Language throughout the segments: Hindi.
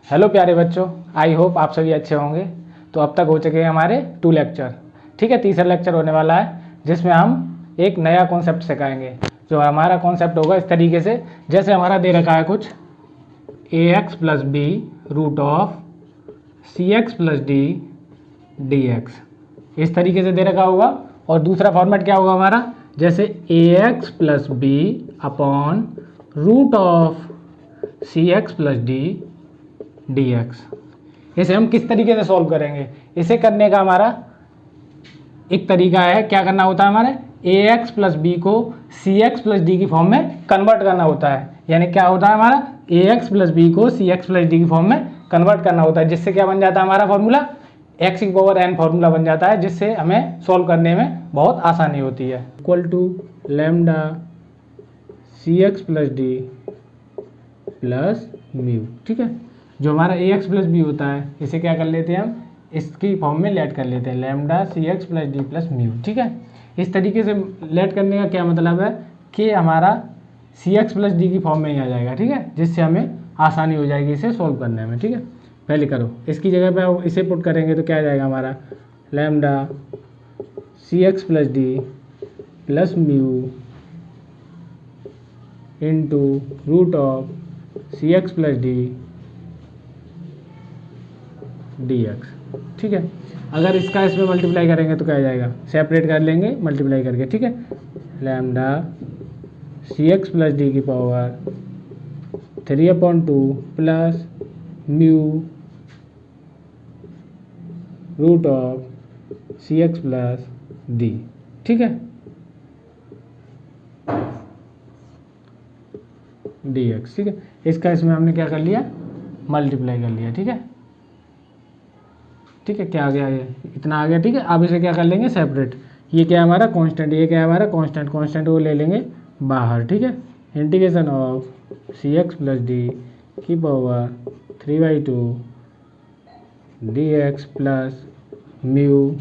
हेलो प्यारे बच्चों, आई होप आप सभी अच्छे होंगे। तो अब तक हो चुके हैं हमारे 2 लेक्चर। ठीक है, तीसरा लेक्चर होने वाला है जिसमें हम एक नया कॉन्सेप्ट सिखाएंगे। जो हमारा कॉन्सेप्ट होगा इस तरीके से, जैसे हमारा दे रखा है कुछ ax plus B root of C x plus D D x, इस तरीके से दे रखा होगा। और दूसरा फॉर्मेट क्या होगा हमारा, जैसे ax plus B upon root of C x plus D D x. इसे हम किस तरीके से सॉल्व करेंगे, इसे करने का हमारा एक तरीका है। क्या करना होता है हमारे, ए एक्स प्लस बी को सी एक्स प्लस डी की फॉर्म में कन्वर्ट करना होता है। यानी क्या होता है हमारा, ए एक्स प्लस बी को सी एक्स प्लस डी की फॉर्म में कन्वर्ट करना होता है, जिससे क्या बन जाता है हमारा फॉर्मूला, एक्स की पावर एन फॉर्मूला बन जाता है, जिससे हमें सॉल्व करने में बहुत आसानी होती है। Equal to lambda C x plus D plus mu. ठीक है, जो हमारा ए एक्स प्लस बी होता है इसे क्या कर लेते हैं हम, इसकी फॉर्म में लेट कर लेते हैं, लैम्डा सी x plus D plus mu. ठीक है, इस तरीके से लेट करने का क्या मतलब है कि हमारा सी एक्स प्लस डी की फॉर्म में ही आ जाएगा। ठीक है, जिससे हमें आसानी हो जाएगी इसे सॉल्व करने में। ठीक है, पहले करो, इसकी जगह पे इसे पुट करेंगे तो क्या आ जाएगा हमारा, lambda C x plus D plus mu into root of C x plus D D x. ठीक है, अगर इसका इसमें मल्टीप्लाई करेंगे तो क्या आ जाएगा, सेपरेट कर लेंगे मल्टीप्लाई करके। ठीक है, लैम्डा सी एक्स प्लस डी की power 3/2 plus mu root of C x plus D. ठीक है, डी एक्स। ठीक है, इसका इसमें हमने क्या कर लिया, मल्टीप्लाई कर लिया। ठीक है, ठीक है, क्या आ गया, ये इतना आ गया। ठीक है, अब इसे क्या कर लेंगे सेपरेट। ये क्या है हमारा कांस्टेंट, ये क्या है हमारा कांस्टेंट, कांस्टेंट को ले लेंगे बाहर। ठीक है, integration of C x plus D की power 3/2 D x plus mu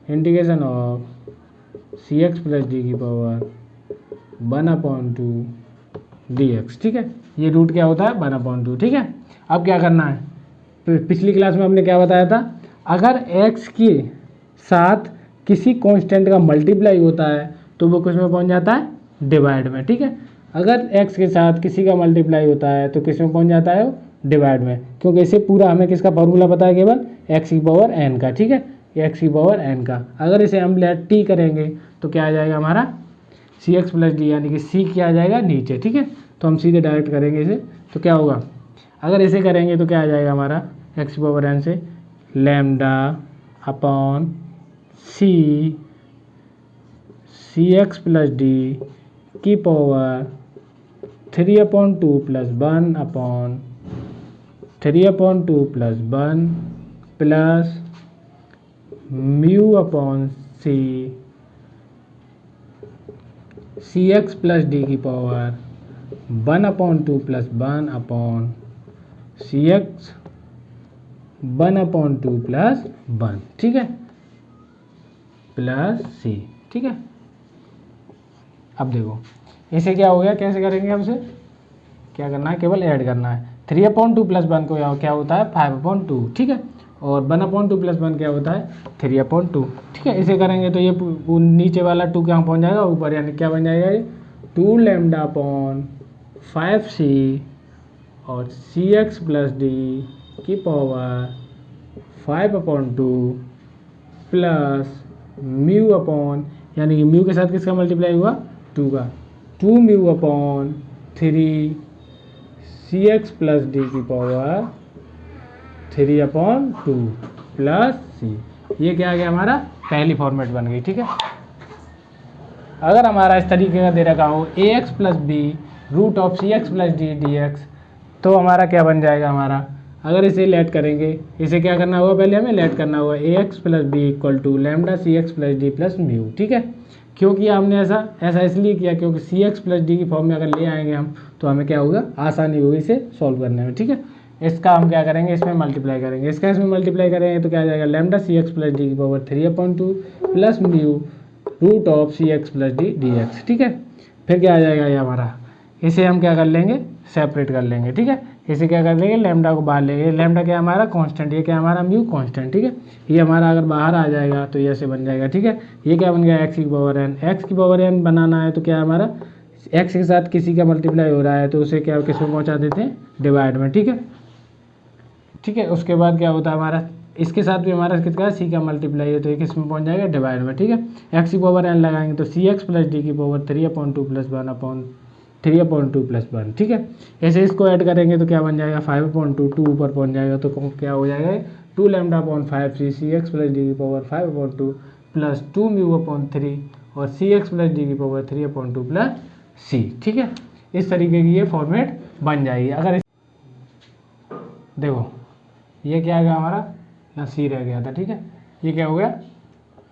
integration of C x plus D की पावर 1/2 डी एक्स। ठीक है, ये रूट क्या होता है 1/2। ठीक है, अब क्या करना है, पिछली क्लास में हमने क्या बताया था, अगर x के साथ किसी कांस्टेंट का मल्टीप्लाई होता है तो वो किस में पहुंच जाता है, डिवाइड में। ठीक है, अगर x के साथ किसी का मल्टीप्लाई होता है तो किस में पहुंच जाता है, डिवाइड में, क्योंकि इसे पूरा हमें किसका फॉर्मूला पता है, केवल x की पावर n का। ठीक है, x की पावर n का। अगर इसे हम लेट t करेंगे तो क्या आ जाएगा हमारा, सी एक्स प्लस डी, यानी कि c क्या आ जाएगा नीचे। ठीक है, तो हम सीधे डायरेक्ट करेंगे इसे, तो क्या होगा, अगर इसे करेंगे तो क्या आ जाएगा हमारा, एक्स पावर एन से lambda upon C x plus D की power 3/2 plus 1/3/2 plus 1 plus mu upon C x plus D की power 1/2 plus 1 C X 1/2 plus 1। ठीक है, प्लस सी। ठीक है, अब देखो इसे क्या हो गया, कैसे करेंगे हम इसे, क्या करना है, केवल ऐड करना है। 3/2 प्लस 1 को क्या होता है 5/2। ठीक है, और 1/2 प्लस 1 क्या होता है 3/2। ठीक है, इसे करेंगे तो ये नीचे वाला 2 कहाँ पहुँच जाएगा, ऊपर, यानी क्या बन जाएगा ये 2 लैम्डा अपॉन 5c और सी एक्स प्लस डी की पावर 5/2 प्लस म्यू अपॉन, यानी कि म्यू के साथ किसका मल्टीप्लाई हुआ, 2 का, 2 म्यू अपॉन 3 सी एक्स प्लस डी की पावर 3/2 प्लस सी। ये क्या आ गया हमारा, पहली फॉर्मेट बन गई। ठीक है, अगर हमारा इस तरीके का दे रखा हो A x plus B root of C x plus D D X, तो हमारा क्या बन जाएगा हमारा, अगर इसे लेट करेंगे, इसे क्या करना होगा, पहले हमें लेट करना होगा, A x plus B equal to lambda C x plus D plus mu. ठीक है, क्योंकि हमने ऐसा इसलिए किया क्योंकि सी एक्स प्लस डी की फॉर्म में अगर ले आएंगे हम तो हमें क्या होगा, आसानी होगी इसे सॉल्व करने में। ठीक है, इसका हम क्या करेंगे, इसमें मल्टीप्लाई करेंगे, इसका इसमें मल्टीप्लाई करेंगे तो क्या आ जाएगा, लैम्डा सी एक्स प्लस डी की power 3/2 plus mu root of C x plus D D x. ठीक है, फिर क्या आ जाएगा ये हमारा, इसे हम क्या कर लेंगे, सेपरेट कर लेंगे। ठीक है, इसे क्या कर लेंगे, लैम्डा को बाहर लेंगे। लैम्डा क्या है हमारा कांस्टेंट, ये क्या है हमारा म्यू कांस्टेंट, ठीक है। ये हमारा अगर बाहर आ जाएगा तो ये ऐसे बन जाएगा, ठीक है। ये क्या बन गया, एक्स की पावर एन। एक्स की पावर एन बनाना है तो क्या है हमारा, एक्स के साथ किसी का मल्टीप्लाई हो रहा है तो उसे क्या किस में पहुँचा देते हैं, डिवाइड में, ठीक है। ठीक है, उसके बाद क्या होता है हमारा, इसके साथ भी हमारा कितना सी का मल्टीप्लाई है तो ये किस में पहुँच जाएगा, डिवाइड में, ठीक है। एक्स की पावर एन लगाएंगे तो सी एक्स प्लस डी की पावर 3/2 प्लस 1/3/2 प्लस 1, ठीक है। ऐसे इसको ऐड करेंगे तो क्या बन जाएगा, 5/2, 2 ऊपर पहुँच जाएगा तो क्या हो जाएगा, 2 लैम्डा अपॉन 5 सी एक्स प्लस डी की पावर 5/2 प्लस 2 म्यू अपॉन 3 और सी एक्स प्लस डी की पावर 3/2 प्लस सी, ठीक है। इस तरीके की ये फॉर्मेट बन जाएगी। अगर देखो ये क्या आ गया हमारा, यहाँ सी रह गया था, ठीक है। ये क्या हो गया,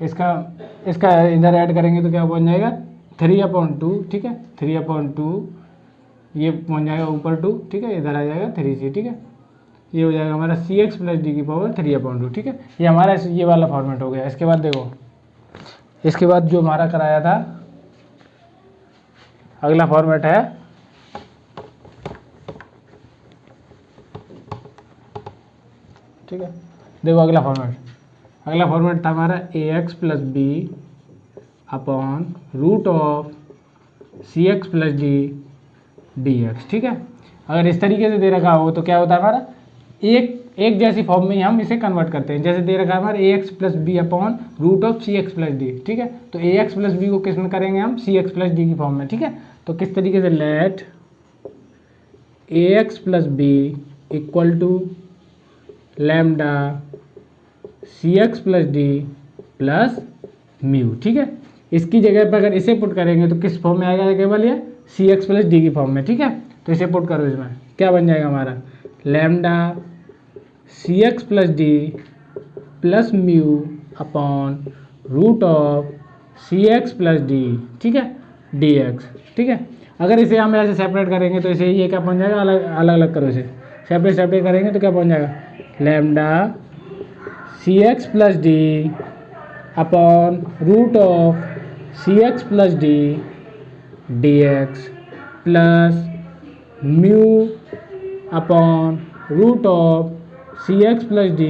इसका इधर ऐड करेंगे तो क्या बन जाएगा, 3/2, ठीक है। 3/2 ये पहुँच जाएगा ऊपर 2, ठीक है। इधर आ जाएगा 3c, ठीक है। ये हो जाएगा हमारा सी एक्स प्लस डी की पावर 3/2, ठीक है। ये हमारा ये वाला फॉर्मेट हो गया। इसके बाद देखो, इसके बाद जो हमारा कराया था अगला फॉर्मेट है, ठीक है। देखो अगला फॉर्मेट था हमारा A x plus B upon root of C x plus D x, ठीक है। अगर इस तरीके से दे रखा हो तो क्या होता है हमारा, एक जैसी फॉर्म में हम इसे कन्वर्ट करते हैं। जैसे दे रखा है हमारा A x plus B upon root of C x plus D, ठीक है। तो ए एक्स प्लस बी को किस में करेंगे हम, सी एक्स प्लस डी की फॉर्म में, ठीक है। तो किस तरीके से, let a x plus B equal to lambda C x plus D plus mu, ठीक है। इसकी जगह पर अगर इसे पुट करेंगे तो किस फॉर्म में आएगा, केवल ये सी एक्स प्लस डी की फॉर्म में, ठीक है। तो इसे पुट करो, इसमें क्या बन जाएगा हमारा, lambda C x plus D plus mu upon root of C x plus D, ठीक है, डी एक्स, ठीक है। अगर इसे हम ऐसे सेपरेट करेंगे तो इसे ये क्या बन जाएगा, अलग अलग करो, इसे सेपरेट करेंगे तो क्या बन जाएगा, lambda C x plus d upon root of C x plus D x plus mu upon root of C x plus D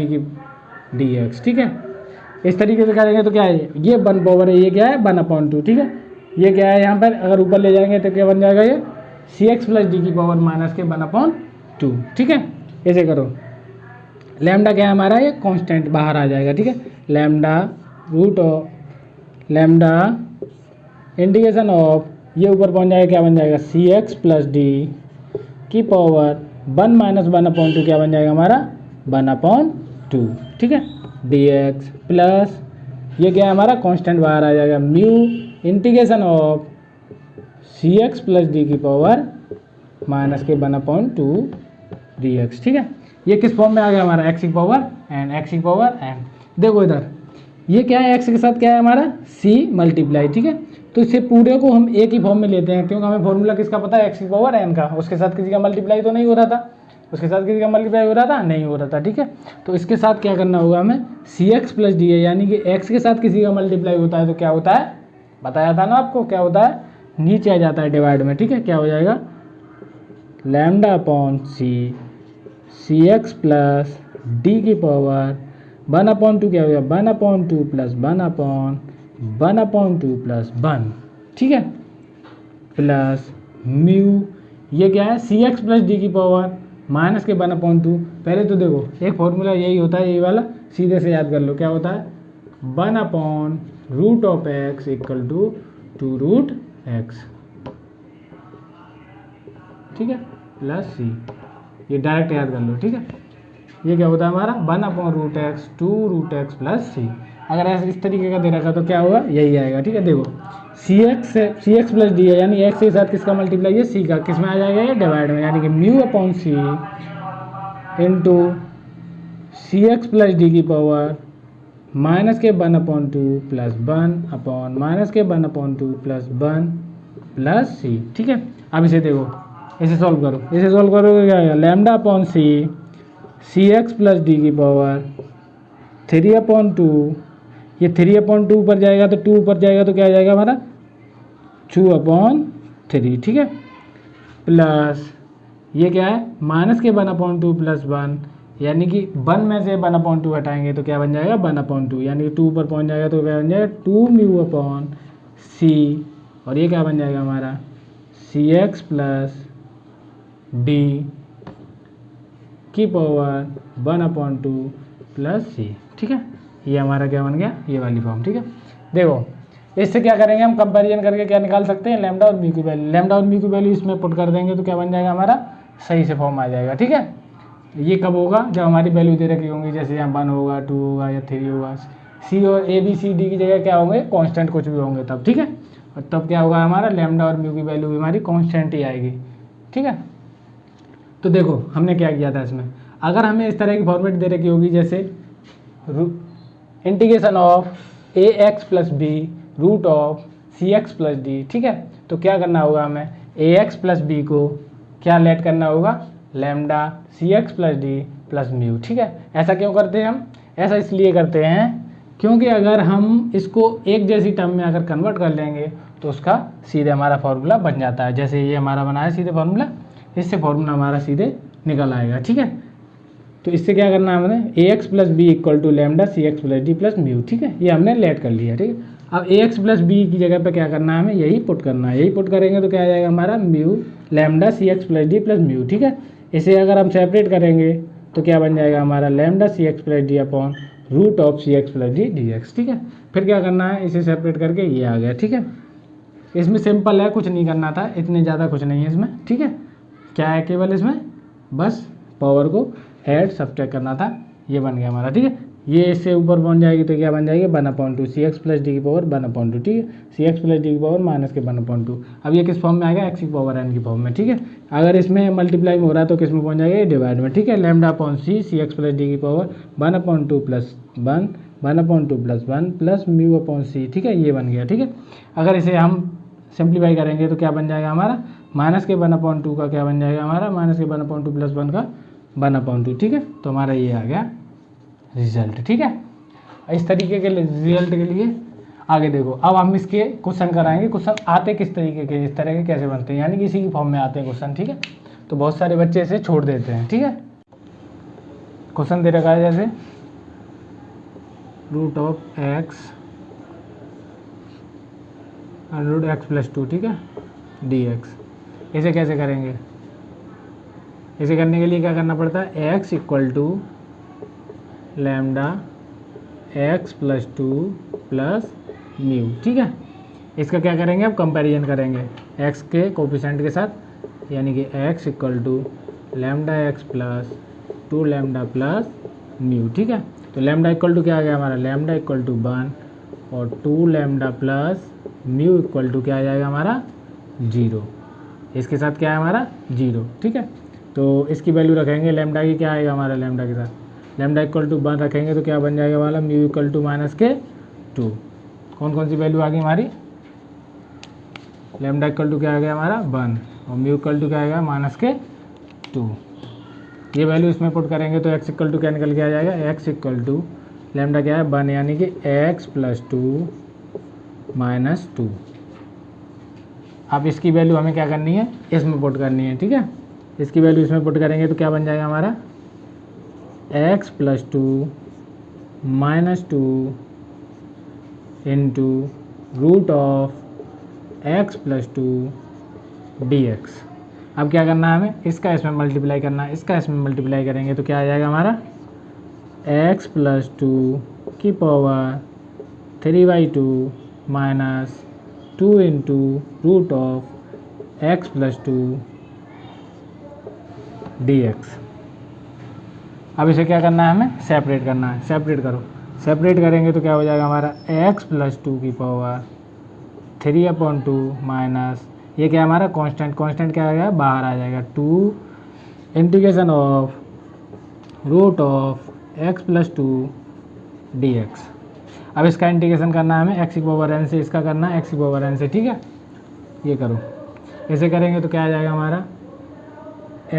x, ठीक है। इस तरीके से करेंगे तो क्या है, ये 1/, ये क्या है 1/2, ठीक है। ये क्या है यहाँ पर, अगर ऊपर ले जाएंगे तो क्या बन जाएगा, ये सी एक्स प्लस डी की पावर माइनस के 1/2, ठीक है। ऐसे करो, लैम्डा क्या है हमारा, ये कांस्टेंट बाहर आ जाएगा, ठीक है। Lambda root of lambda integration of, ये ऊपर पहुँच जाएगा, क्या बन जाएगा, सी एक्स प्लस डी की पावर 1 - 1/2 क्या बन जाएगा हमारा, 1/2, ठीक है, डी एक्स प्लस ये क्या है हमारा कांस्टेंट बाहर आ जाएगा, mu integration of C x plus D की पावर माइनस के 1/2 डी एक्स, ठीक है। ये किस फॉर्म में आ गया हमारा, एक्स की पावर एन। देखो इधर ये क्या है, एक्स के साथ क्या है हमारा, सी मल्टीप्लाई, ठीक है। तो इसे पूरे को हम एक ही फॉर्म में लेते हैं, क्योंकि हमें फॉर्मूला किसका पता है, एक्स की पावर एन का। उसके साथ किसी का मल्टीप्लाई तो नहीं हो रहा था, नहीं हो रहा था, ठीक है। तो इसके साथ क्या करना होगा हमें, सी एक्स प्लस डी है, यानी कि एक्स के साथ किसी का मल्टीप्लाई होता है तो क्या होता है, बताया था ना आपको, क्या होता है, नीचे आ जाता है डिवाइड में, ठीक है। क्या हो जाएगा, lambda upon C x plus D की पावर 1/2 क्या हो गया, 1/2 प्लस 1/2 प्लस 1, ठीक है, प्लस म्यू, ये क्या है, सी एक्स प्लस डी की पावर माइनस के 1/2। पहले तो देखो एक फॉर्मूला यही होता है, ये वाला सीधे से याद कर लो, क्या होता है, 1/रूट of X equal to 2√x, ठीक है, प्लस सी, ये डायरेक्ट याद कर लो, ठीक है। ये क्या होता है हमारा 1/√x 2√x प्लस सी। अगर ऐसे इस तरीके का दे रखा तो क्या होगा, यही आएगा, ठीक है। देखो सी एक्स प्लस डी है, यानी एक्स के साथ किसका मल्टीप्लाई है, सी का, किस में आ जाएगा, ये डिवाइड में, यानी कि म्यू अपॉन सी इंटू सी एक्स प्लस डी की पावर माइनस के 1/2 प्लस 1 अपॉन माइनस के 1/2 प्लस 1 प्लस सी, ठीक है। अब इसे देखो, इसे सॉल्व करोगे क्या आएगा, lambda upon C x plus D की पावर 3/2, ये 3/2 ऊपर जाएगा तो 2 ऊपर जाएगा तो क्या आ जाएगा हमारा 2/3, ठीक है, प्लस ये क्या है माइनस के 1/2 प्लस 1, यानी कि 1 में से 1/2 हटाएंगे तो क्या बन जाएगा 1/2, यानी कि 2 ऊपर पहुंच जाएगा तो क्या बन जाएगा 2 म्यू अपॉन सी, और ये क्या बन जाएगा हमारा सी एक्स प्लस डी की पावर 1/2 प्लस सी। ठीक है, ये हमारा क्या बन गया, ये वाली फॉर्म। ठीक है, देखो इससे क्या करेंगे हम कंपैरिजन करके क्या निकाल सकते हैं, लैम्डा और म्यू की वैल्यू। लैम्डा और म्यू की वैल्यू इसमें पुट कर देंगे तो क्या बन जाएगा हमारा सही से फॉर्म आ जाएगा। ठीक है, ये कब होगा जब हमारी वैल्यू दे रखी होंगी, जैसे यहाँ 1 होगा, 2 होगा या 3 होगा। सी और ए बी सी डी की जगह क्या होंगे कांस्टेंट कुछ भी होंगे तब। ठीक है, और तब क्या होगा हमारा लैम्डा और म्यू की वैल्यू भी हमारी कांस्टेंट ही आएगी। ठीक है, तो देखो हमने क्या किया था इसमें, अगर हमें इस तरह की फॉर्मेट दे रखी होगी जैसे integration of A x plus B root of C x plus D. ठीक है, तो क्या करना होगा हमें ए एक्स प्लस बी को क्या लेट करना होगा लैम्डा सी x plus D plus mu. ठीक है, ऐसा क्यों करते हैं हम, ऐसा इसलिए करते हैं क्योंकि अगर हम इसको एक जैसी टर्म में अगर कन्वर्ट कर लेंगे तो उसका सीधे हमारा फार्मूला बन जाता है। जैसे ये हमारा बना है सीधे फार्मूला, इससे फार्मूला हमारा सीधे निकल आएगा। ठीक है, तो इससे क्या करना है हमने A x plus B equal to lambda C x plus D plus mu. ठीक है, ये हमने लेट कर लिया। ठीक है, अब ए एक्स प्लस बी की जगह पे क्या करना है हमें यही पुट करना है, यही पुट करेंगे तो क्या आ जाएगा हमारा म्यू लैम्डा सी x plus D plus mu. ठीक है, इसे अगर हम सेपरेट करेंगे तो क्या बन जाएगा हमारा lambda C x plus d upon root of C x plus D D x. ठीक है, फिर क्या करना है इसे सेपरेट करके ये आ गया। ठीक है, इसमें सिंपल है, कुछ नहीं करना था, इतने ज़्यादा कुछ नहीं है इसमें। ठीक है, क्या है केवल इसमें बस पावर को ऐड सब्ट्रैक्ट करना था, ये बन गया हमारा। ठीक है, ये इससे ऊपर पहुंच जाएगी तो क्या बन जाएगी 1/2 सी एक्स प्लस डी की पावर 1/2। ठीक है, सी एक्स प्लस डी की पावर माइनस के 1/2। अब ये किस फॉर्म में आएगा एक्स की पावर एन की फॉर्म में। ठीक है, अगर इसमें मल्टीप्लाई में हो रहा है तो किस में पहुंच जाएगा डिवाइड में। ठीक है, lambda upon C C x plus D की power 1/2 plus 1 1/2 plus 1 plus mu upon C. ठीक है, ये बन गया। ठीक है, अगर इसे हम सिंप्लीफाई करेंगे तो क्या बन जाएगा हमारा माइनस के 1/2 का क्या बन जाएगा हमारा माइनस के 1/2 प्लस 1 का 1/2। ठीक है, तो हमारा ये आ गया रिजल्ट। ठीक है, इस तरीके के रिजल्ट के लिए आगे देखो, अब हम इसके क्वेश्चन कराएंगे। क्वेश्चन आते किस तरीके के, इस तरह के कैसे बनते हैं, यानी कि इसी की फॉर्म में आते हैं क्वेश्चन। ठीक है, तो बहुत सारे बच्चे इसे छोड़ देते हैं। ठीक है, क्वेश्चन दे रखा है जैसे root of x root x plus 2। ठीक है, डी एक्स, इसे कैसे करेंगे, इसे करने के लिए क्या करना पड़ता है x equal to lambda x plus 2 plus mu. ठीक है, इसका क्या करेंगे अब कंपैरिजन करेंगे x के कोफिशिएंट के साथ, यानी कि x equal to lambda x plus 2 lambda plus mu. ठीक है, तो लैम्डा इक्वल टू क्या आ गया हमारा लैम्डा इक्वल टू 1 और 2 lambda plus mu equal to क्या आ जाएगा हमारा 0। इसके साथ क्या है हमारा 0। ठीक है, तो इसकी वैल्यू रखेंगे लैम्डा की, क्या आएगा हमारा लैम्डा के साथ लैम्डा इक्वल टू 1 रखेंगे तो क्या बन जाएगा वाला म्यू इक्वल टू माइनस के 2। कौन कौन सी वैल्यू आ गई हमारी, लैम्डा इक्वल टू क्या आ गया हमारा 1 और म्यू इक्वल टू क्या आएगा माइनस के 2। ये वैल्यू इसमें पुट करेंगे तो एक्स इक्वल टू क्या निकल के आ जाएगा एक्स इक्वल टू लैम्डा क्या है 1, यानी कि एक्स प्लस 2 माइनस 2। अब इसकी वैल्यू हमें क्या करनी है इसमें पुट करनी है। ठीक है, इसकी वैल्यू इसमें पुट करेंगे तो क्या बन जाएगा हमारा x plus 2 minus 2 into root of x plus 2 dx। अब क्या करना है हमें इसका इसमें मल्टीप्लाई करना है, इसका इसमें मल्टीप्लाई करेंगे तो क्या आ जाएगा हमारा x प्लस 2 की power 3/2 minus 2 into root of x plus 2 dx। अब इसे क्या करना है हमें सेपरेट करना है, सेपरेट करो, सेपरेट करेंगे तो क्या हो जाएगा हमारा x प्लस 2 की पावर 3/2 माइनस ये क्या है हमारा कांस्टेंट, कांस्टेंट क्या आ गया बाहर आ जाएगा 2 integration of root of x plus 2 dx। अब इसका इंटीग्रेशन करना है हमें x की पावर n से, इसका करना है x की पावर n से। ठीक है, ये करो, ऐसे करेंगे तो क्या आ जाएगा हमारा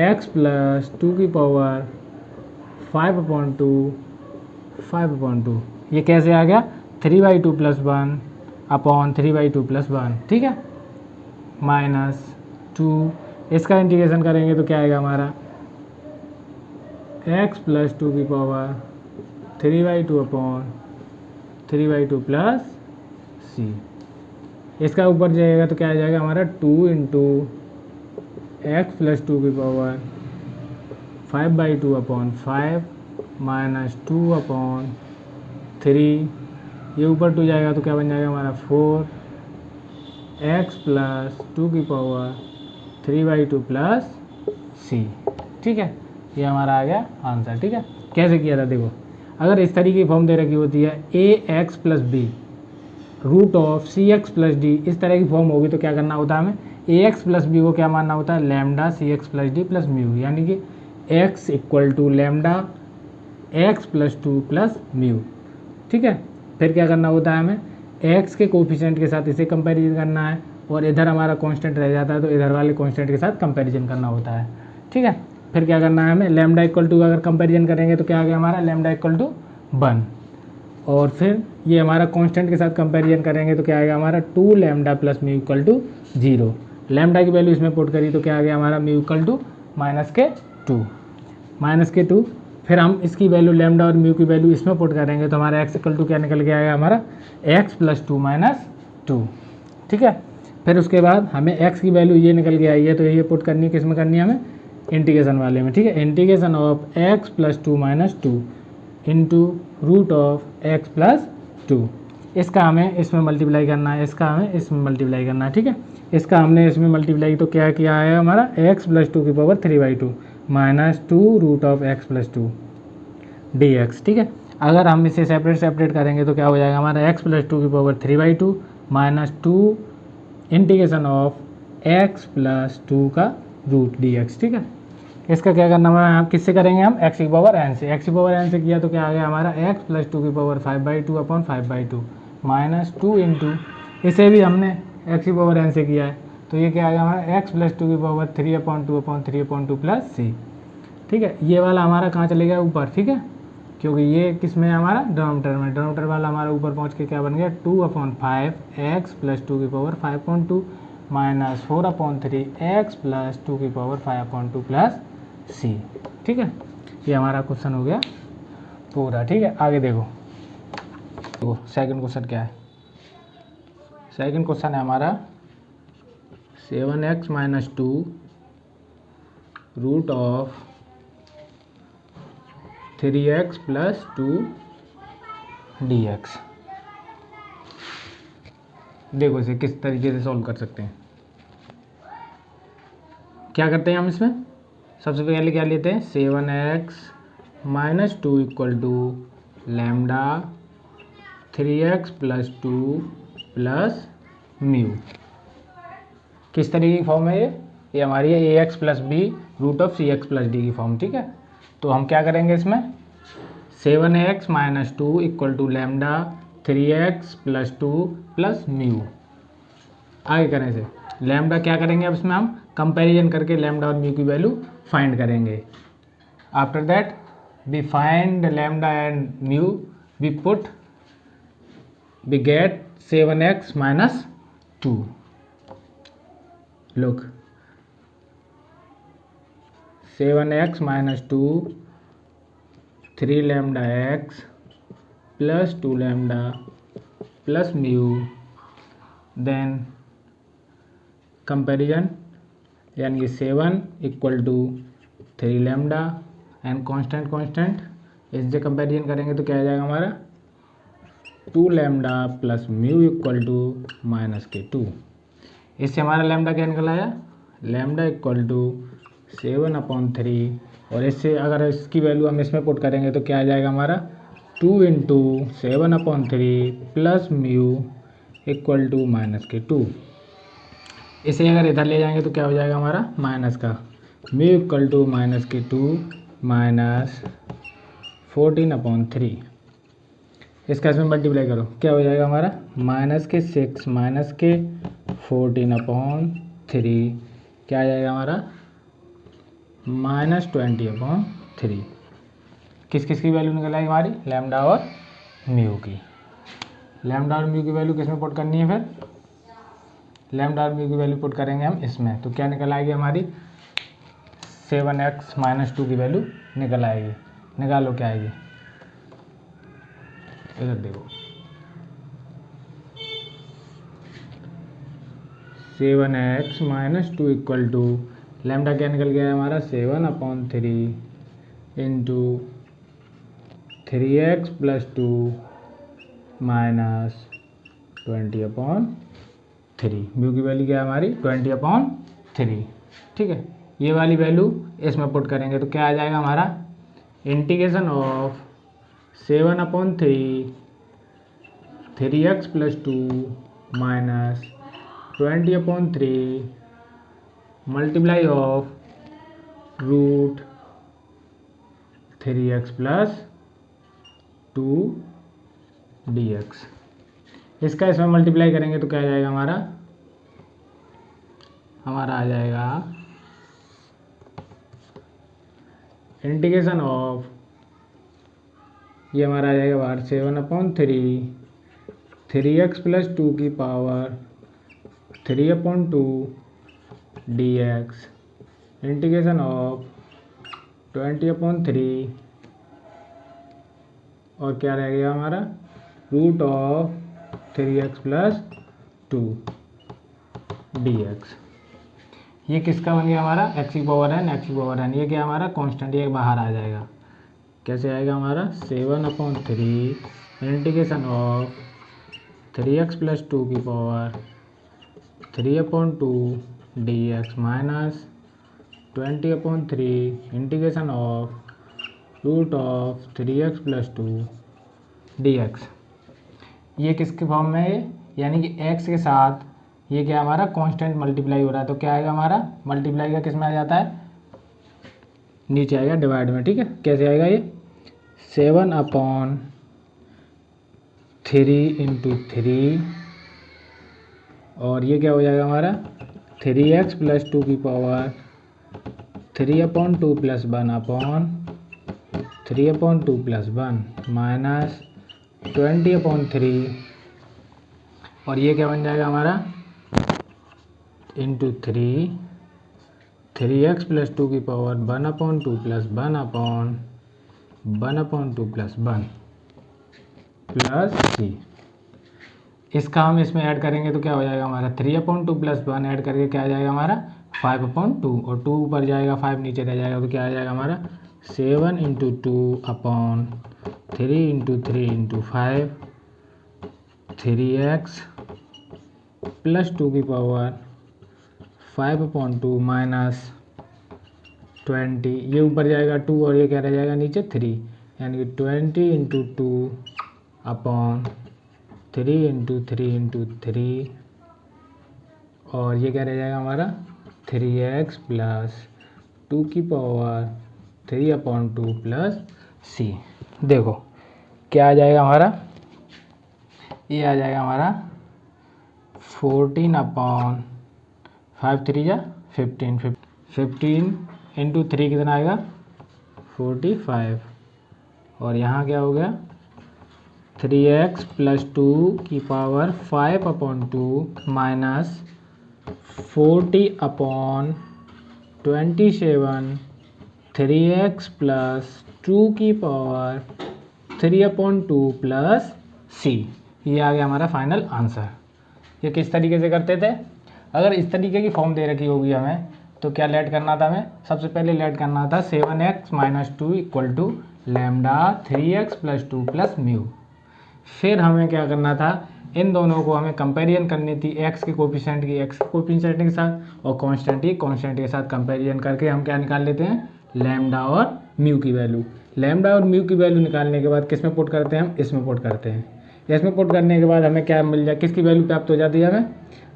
x प्लस 2 की पावर 5/2 ये कैसे आ गया 3/2 प्लस 1 अपॉन 3/2 प्लस 1। ठीक है, माइनस 2 इसका इंटीग्रेशन करेंगे तो क्या आएगा हमारा x प्लस 2 की पावर 3/2 अपॉन 3/2 प्लस सी। इसका ऊपर जाएगा तो क्या आ जाएगा हमारा 2 इंटू एक्स प्लस 2 की पावर 5/2 अपॉन 5 माइनस 2 अपॉन 3, ये ऊपर 2 जाएगा तो क्या बन जाएगा हमारा 4 एक्स प्लस 2 की पावर 3/2 प्लस सी। ठीक है, ये हमारा आ गया आंसर। ठीक है, कैसे किया था देखो, अगर इस तरीके की फॉर्म दे रखी होती है A x plus B root of C x plus D, इस तरह की फॉर्म होगी तो क्या करना होता है हमें ए एक्स प्लस बी को क्या मानना होता है लैम्डा सी x plus D plus mu, यानी कि X equal to lambda x plus 2 plus mu. ठीक है, फिर क्या करना होता है हमें एक्स के कोफिशिएंट के साथ इसे कंपैरिजन करना है और इधर हमारा कांस्टेंट रह जाता है तो इधर वाले कांस्टेंट के साथ कंपैरिजन करना होता है। ठीक है, फिर क्या करना है हमें लैम्डा इक्वल टू अगर कंपैरिजन करेंगे तो क्या आ गया हमारा लैम्डा इक्वल टू 1, और फिर ये हमारा कांस्टेंट के साथ कंपैरिजन करेंगे तो क्या आएगा हमारा 2 lambda plus mu equal to 0। Lambda की वैल्यू इसमें पुट करी तो क्या आ गया हमारा म्यू इक्वल टू -2। फिर हम इसकी वैल्यू लैम्डा और म्यू की वैल्यू इसमें पुट करेंगे तो हमारा एक्स इक्वल टू क्या निकल के आएगा हमारा एक्स प्लस 2 माइनस 2। ठीक है, फिर उसके बाद हमें एक्स की वैल्यू ये निकल के आई है तो ये पुट करनी है, किस में करनी है हमें इंटीग्रेशन वाले में। ठीक है, integration of x plus 2 minus 2 into root of x plus 2, इसका हमें इसमें मल्टीप्लाई करना है, इसका हमें इसमें मल्टीप्लाई करना है। ठीक है, इसका हमने इसमें मल्टीप्लाई तो क्या किया है हमारा एक्स प्लस 2 की power 3/2 minus 2 root of x plus 2 dx। ठीक है, अगर हम इसे सेपरेट करेंगे तो क्या हो जाएगा हमारा एक्स प्लस 2 की power 3/2 minus 2 integration of x plus 2 का रूट dx। ठीक है, इसका क्या करना है हम किससे करेंगे हम एक्स की पावर एन से। एक्स की पावर एन से किया तो क्या आ गया हमारा एक्स प्लस 2 की पावर 5/2 अपॉन 5/2 माइनस 2 इंटू, इसे भी हमने एक्स की पावर एन से किया है तो ये क्या आ गया हमारा एक्स प्लस 2 की पावर 3/2 अपॉन 3/2 प्लस सी। ठीक है, ये वाला हमारा कहाँ चले गया ऊपर। ठीक है, क्योंकि ये किस में है हमारा डिनोमिनेटर वाला हमारा ऊपर पहुँच के क्या बन गया 2/5 एक्स प्लस 2 की पावर 5/2 माइनस 4/3 एक्स प्लस 2 की पावर 5/2 प्लस सी। ठीक है, ये हमारा क्वेश्चन हो गया पूरा। ठीक है, आगे देखो सेकंड क्वेश्चन क्या है। सेकंड क्वेश्चन है हमारा 7x minus 2 root of 3x plus 2 dx। देखो इसे किस तरीके से सॉल्व कर सकते हैं। क्या करते हैं हम इसमें सबसे पहले क्या लेते हैं 7x minus 2 equal to lambda 3x plus 2 plus mu. किस तरीके की फॉर्म है ये हमारी है A x plus B root of C x plus D की फॉर्म। ठीक है, तो हम क्या करेंगे इसमें 7x minus 2 equal to lambda 3x plus 2 plus mu. आगे करें से लैम्डा क्या करेंगे अब इसमें हम कंपैरिजन करके लैम्डा और म्यू की वैल्यू फाइंड करेंगे। After that we find lambda and mu, we get 7x minus 2। Look 7x minus 2 3 lambda x plus 2 lambda plus mu, then comparison यानी कि 7 equal to 3 lambda and constant इससे कंपैरिजन करेंगे तो क्या आ जाएगा हमारा 2 lambda plus mu equal to -2। इससे हमारा लैम्डा क्या निकल आया लैम्डा इक्वल टू 7/3, और इससे अगर इसकी वैल्यू हम इसमें पुट करेंगे तो क्या आ जाएगा हमारा 2 into 7/3 plus mu equal to -2। इसे अगर इधर ले जाएंगे तो क्या हो जाएगा हमारा माइनस का म्यू इक्वल टू -2 माइनस 14/3। इसका इसमें मल्टीप्लाई करो क्या हो जाएगा हमारा -6 -14/3 क्या आ जाएगा हमारा -20/3। किस किस की वैल्यू निकल आएगी हमारी लैम्डा और म्यू की। लैम्डा और म्यू की वैल्यू किस में पुट करनी है फिर लैम्डा और म्यू की वैल्यू पुट करेंगे हम इसमें तो क्या निकल आएगी हमारी 7x माइनस 2 की वैल्यू निकल आएगी। निकालो क्या आएगी, इधर देखो 7x minus 2 equal to lambda क्या निकल गया है हमारा 7/3 into 3x plus 2 minus 20/3। Mu की वैल्यू क्या है हमारी 20/3। ठीक है, ये वाली वैल्यू इसमें पुट करेंगे तो क्या आ जाएगा हमारा integration of 7/3 3x plus 2 minus 20/3 multiply of root 3x plus 2 dx। इसका इसमें मल्टीप्लाई करेंगे तो क्या आ जाएगा हमारा आ जाएगा इंटीग्रेशन ऑफ, ये हमारा आ जाएगा बाहर 7/3 3x प्लस 2 की पावर 3/2 dx इंटीग्रेशन ऑफ 20/3 और क्या रह गया हमारा root of 3x plus 2 dx। ये किसका बन गया हमारा x की पावर n, x की पावर n। ये क्या हमारा कांस्टेंट, ये बाहर आ जाएगा। कैसे आएगा हमारा 7/3 इंटीग्रेशन ऑफ 3x प्लस 2 की power 3/2 dx minus 20/3 integration of root of 3x plus 2 dx। ये किसके फॉर्म में है, यानी कि x के साथ ये क्या हमारा कांस्टेंट मल्टीप्लाई हो रहा है तो क्या आएगा हमारा मल्टीप्लाई का किस में आ जाता है, नीचे आएगा डिवाइड में। ठीक है, कैसे आएगा ये 7/3 इंटू 3 और ये क्या हो जाएगा हमारा 3x प्लस 2 की पावर 3/2 प्लस 1/3/2 प्लस 1 माइनस 20/3 और ये क्या बन जाएगा हमारा इंटू 3x प्लस 2 की power 1/2 plus 1/2 plus 1 plus c। इसका हम इसमें ऐड करेंगे तो क्या हो जाएगा हमारा 3/2 प्लस 1 ऐड करके क्या आ जाएगा हमारा 5/2 और 2 ऊपर जाएगा 5 नीचे रह जाएगा तो क्या आ जाएगा हमारा 7 into 2/3 into 3 into 5 3x plus 2 की पावर 5/2 माइनस 20, ये ऊपर जाएगा 2 और ये क्या रह जाएगा नीचे 3, यानी कि 20 इंटू 2/3 इंटू 3 इंटू 3 और ये क्या रह जाएगा हमारा 3x प्लस 2 की पावर 3/2 प्लस c। देखो क्या आ जाएगा हमारा, ये आ जाएगा हमारा 14/5 3 जा 15 इंटू 3 कितना आएगा 45 और यहाँ क्या हो गया 3x प्लस 2 की पावर 5/2 माइनस 40/27 3x प्लस 2 की पावर 3/2 प्लस c। ये आ गया हमारा फाइनल आंसर। ये किस तरीके से करते थे, अगर इस तरीके की फॉर्म दे रखी होगी हमें तो क्या लेट करना था, हमें सबसे पहले लेट करना था 7x minus 2 equal to lambda 3x plus 2 plus mu. फिर हमें क्या करना था, इन दोनों को हमें कंपेरिजन करनी थी, x के कोफिशिएंट की x के कोफिशिएंट के साथ और कांस्टेंट की कांस्टेंट के साथ कंपेरिजन करके हम क्या निकाल लेते हैं लैम्डा और म्यू की वैल्यू। लैम्डा और म्यू की वैल्यू निकालने के बाद किस में पुट करते हैं हम, इसमें पुट करते हैं। इसमें पुट करने के बाद हमें क्या मिल जाए, किसकी वैल्यू प्राप्त हो जाती है,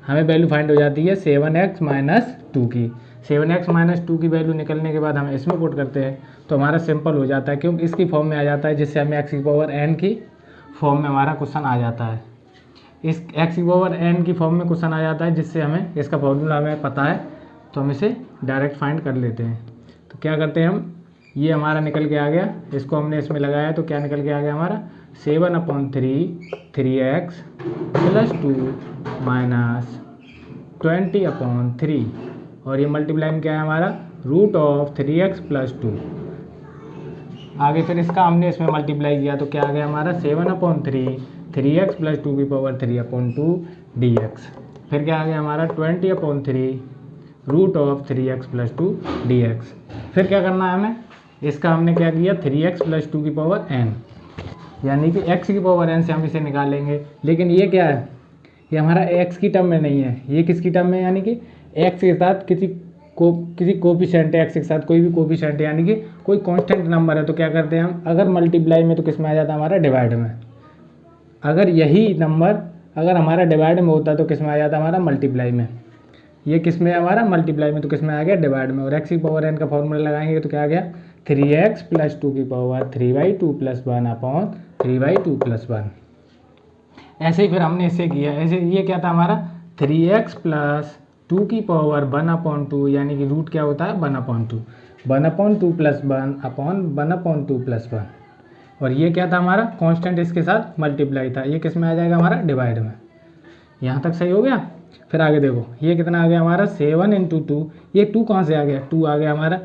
हमें वैल्यू फाइंड हो जाती है 7x माइनस 2 की। 7x माइनस 2 की वैल्यू निकलने के बाद हम इसमें पुट करते हैं तो हमारा सिंपल हो जाता है, क्योंकि इसकी फॉर्म में आ जाता है, जिससे हमें x की पावर n की फॉर्म में हमारा क्वेश्चन आ जाता है। इस x की पावर n की फॉर्म में क्वेश्चन आ जाता है, जिससे हमें इसका फॉर्मूला हमें पता है तो हम इसे डायरेक्ट फाइंड कर लेते हैं। तो क्या करते हैं हम, ये हमारा निकल के आ गया, इसको हमने इसमें लगाया तो क्या निकल के आ गया हमारा 7/3 3x प्लस 2 माइनस 20/3 और ये मल्टीप्लाई में क्या है हमारा रूट ऑफ 3x प्लस 2। आगे फिर इसका हमने इसमें मल्टीप्लाई किया तो क्या आ गया हमारा 7/3 3x प्लस 2 की पावर 3/2 dx। फिर क्या आ गया हमारा 20/3 root of 3x plus 2 dx। फिर क्या करना है हमें, इसका हमने क्या किया 3x प्लस 2 की पावर n, यानी कि x की पावर n से हम इसे निकालेंगे। लेकिन ये क्या है, ये हमारा x की टर्म में नहीं है, ये किसकी टर्म में, यानी कि x के साथ किसी कोफिशिएंट है, x के साथ कोई भी कोफिशिएंट है, यानी कि कोई कांस्टेंट नंबर है। तो क्या करते हैं हम, अगर मल्टीप्लाई में तो किस में आ जाता है हमारा डिवाइड में। अगर यही नंबर अगर हमारा डिवाइड में होता तो किस में आ जाता हमारा मल्टीप्लाई में। ये किस में हमारा मल्टीप्लाई में, तो किस में आ गया डिवाइड में। और x की पावर n का फॉर्मूला लगाएंगे तो क्या आ गया 3x प्लस 2 की पावर 3/2 प्लस 1 अपॉन 3/2 प्लस 1। ऐसे ही फिर हमने इसे किया, ऐसे ये क्या था हमारा 3x प्लस 2 की पावर 1/2, यानी कि रूट क्या होता है 1/2, 1/2 प्लस 1 अपॉन 1/2 प्लस 1। और ये क्या था हमारा कांस्टेंट, इसके साथ मल्टीप्लाई था, ये किस में आ जाएगा हमारा डिवाइड में। यहाँ तक सही हो गया। फिर आगे देखो ये कितना आ गया हमारा 7 × 2, ये 2 कहाँ से आ गया, 2 आ गया हमारा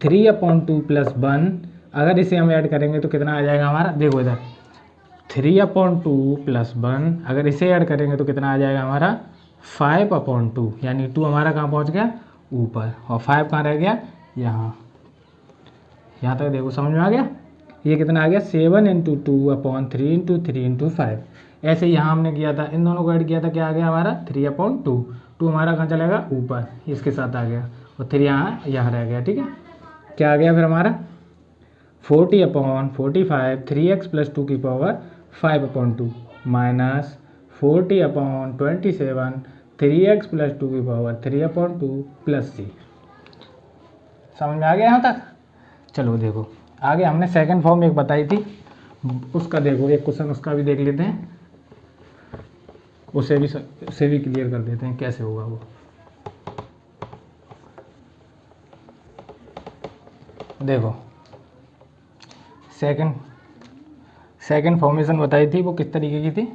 3/2 प्लस 1। अगर इसे हम ऐड करेंगे तो कितना आ जाएगा हमारा, देखो इधर 3/2 प्लस 1, अगर इसे ऐड करेंगे तो कितना आ जाएगा हमारा 5/2, यानी 2 हमारा कहाँ पहुँच गया ऊपर, और 5 कहाँ रह गया यहाँ। यहाँ तक देखो समझ में आ गया। ये कितना आ गया 7 × 2/3 × 3 × 5। ऐसे ही यहाँ हमने किया था, इन दोनों को ऐड किया था, क्या आ गया हमारा 3/2, 2 हमारा कहाँ चलेगा ऊपर, इसके साथ आ गया, और 3 यहाँ रह गया। ठीक है, क्या आ गया फिर हमारा 40/45 3x प्लस 2 की पावर 5/2 माइनस 40/27 3x प्लस 2 की पावर 3/2 प्लस c। समझ में आ गया यहाँ तक। चलो देखो आगे हमने सेकंड फॉर्म एक बताई थी, उसका देखो एक क्वेश्चन उसका भी देख लेते हैं, उसे भी क्लियर कर देते हैं कैसे होगा वो। देखो सेकंड फॉर्मेशन बताई थी, वो किस तरीके की थी,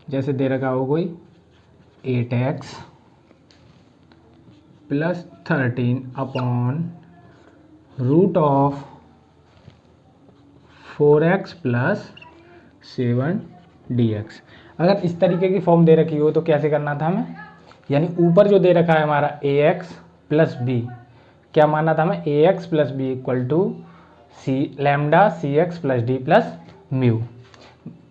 जैसे दे रखा हो कोई 8x plus 13 upon root of 4x plus 7 dx। अगर इस तरीके की फॉर्म दे रखी हो तो कैसे करना था हमें, यानी ऊपर जो दे रखा है हमारा ax प्लस बी, क्या मानना था हमें ax plus B equal to lambda C x plus D plus mu.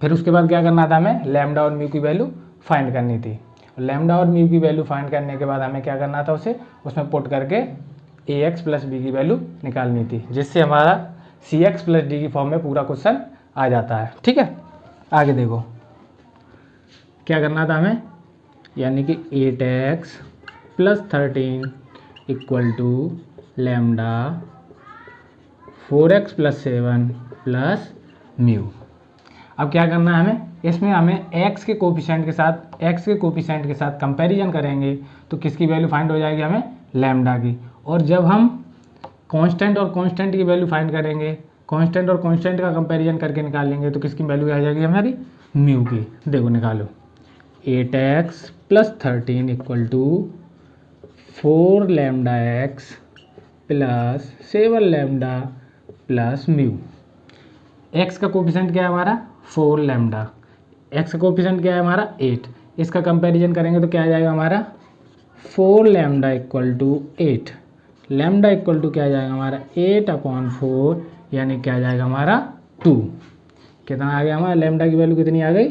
फिर उसके बाद क्या करना था हमें, लैम्डा और म्यू की वैल्यू फाइंड करनी थी। लैम्डा और म्यू की वैल्यू फाइंड करने के बाद हमें क्या करना था, उसे उसमें पुट करके ax प्लस बी की वैल्यू निकालनी थी, जिससे हमारा सी एक्स प्लस डी की फॉर्म में पूरा क्वेश्चन आ जाता है। ठीक है, आगे देखो क्या करना था हमें, यानी कि 8x plus 13 equal to lambda 4x plus 7 plus mu. अब क्या करना है हमें, इसमें हमें x के कोफिशिएंट के साथ कंपैरिजन करेंगे तो किसकी वैल्यू फाइंड हो जाएगी हमें, लैम्डा की। और जब हम कांस्टेंट और कांस्टेंट की वैल्यू फाइंड करेंगे, कांस्टेंट और कांस्टेंट का कंपैरिजन करके निकालेंगे तो किसकी वैल्यू आ जाएगी हमारी म्यू की। देखो निकालो 8x plus 13 equal to 4 lambda x plus 7 lambda plus mu. x का कोफिशिएंट क्या है हमारा 4 लैम्डा, x का कोफिशिएंट क्या है हमारा 8। इसका कंपैरिजन करेंगे तो क्या आ जाएगा हमारा 4 lambda equal to 8, lambda equal to क्या आ जाएगा हमारा 8/4, यानी क्या आ जाएगा हमारा 2। कितना आ गया हमारा, लैम्डा की वैल्यू कितनी आ गई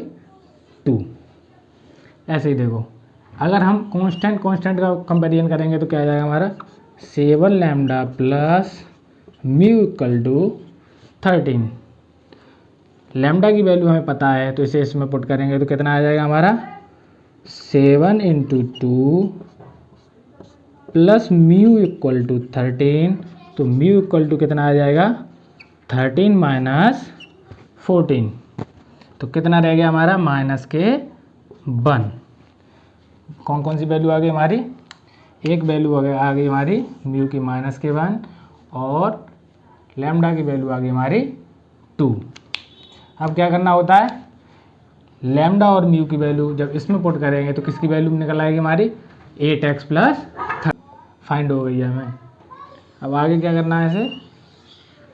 2। ऐसे ही देखो अगर हम कांस्टेंट का कंपैरिजन करेंगे तो क्या आ जाएगा हमारा 7 lambda plus mu equal to 13। Lambda की वैल्यू हमें पता है तो इसे इसमें पुट करेंगे तो कितना आ जाएगा हमारा 7 × 2 प्लस म्यू इक्वल टू 13। तो म्यू इक्वल टू कितना आ जाएगा 13 माइनस 14, तो कितना रह गया हमारा माइनस के 1। कौन कौन सी वैल्यू आ गई हमारी, एक वैल्यू आ गई हमारी म्यू की माइनस के 1, और लैम्डा की वैल्यू आ गई हमारी 2। अब क्या करना होता है, लैम्डा और म्यू की वैल्यू जब इसमें पुट करेंगे तो किसकी वैल्यू निकल आएगी हमारी 8x प्लस 13 फाइंड हो गई है हमें। अब आगे क्या करना है इसे,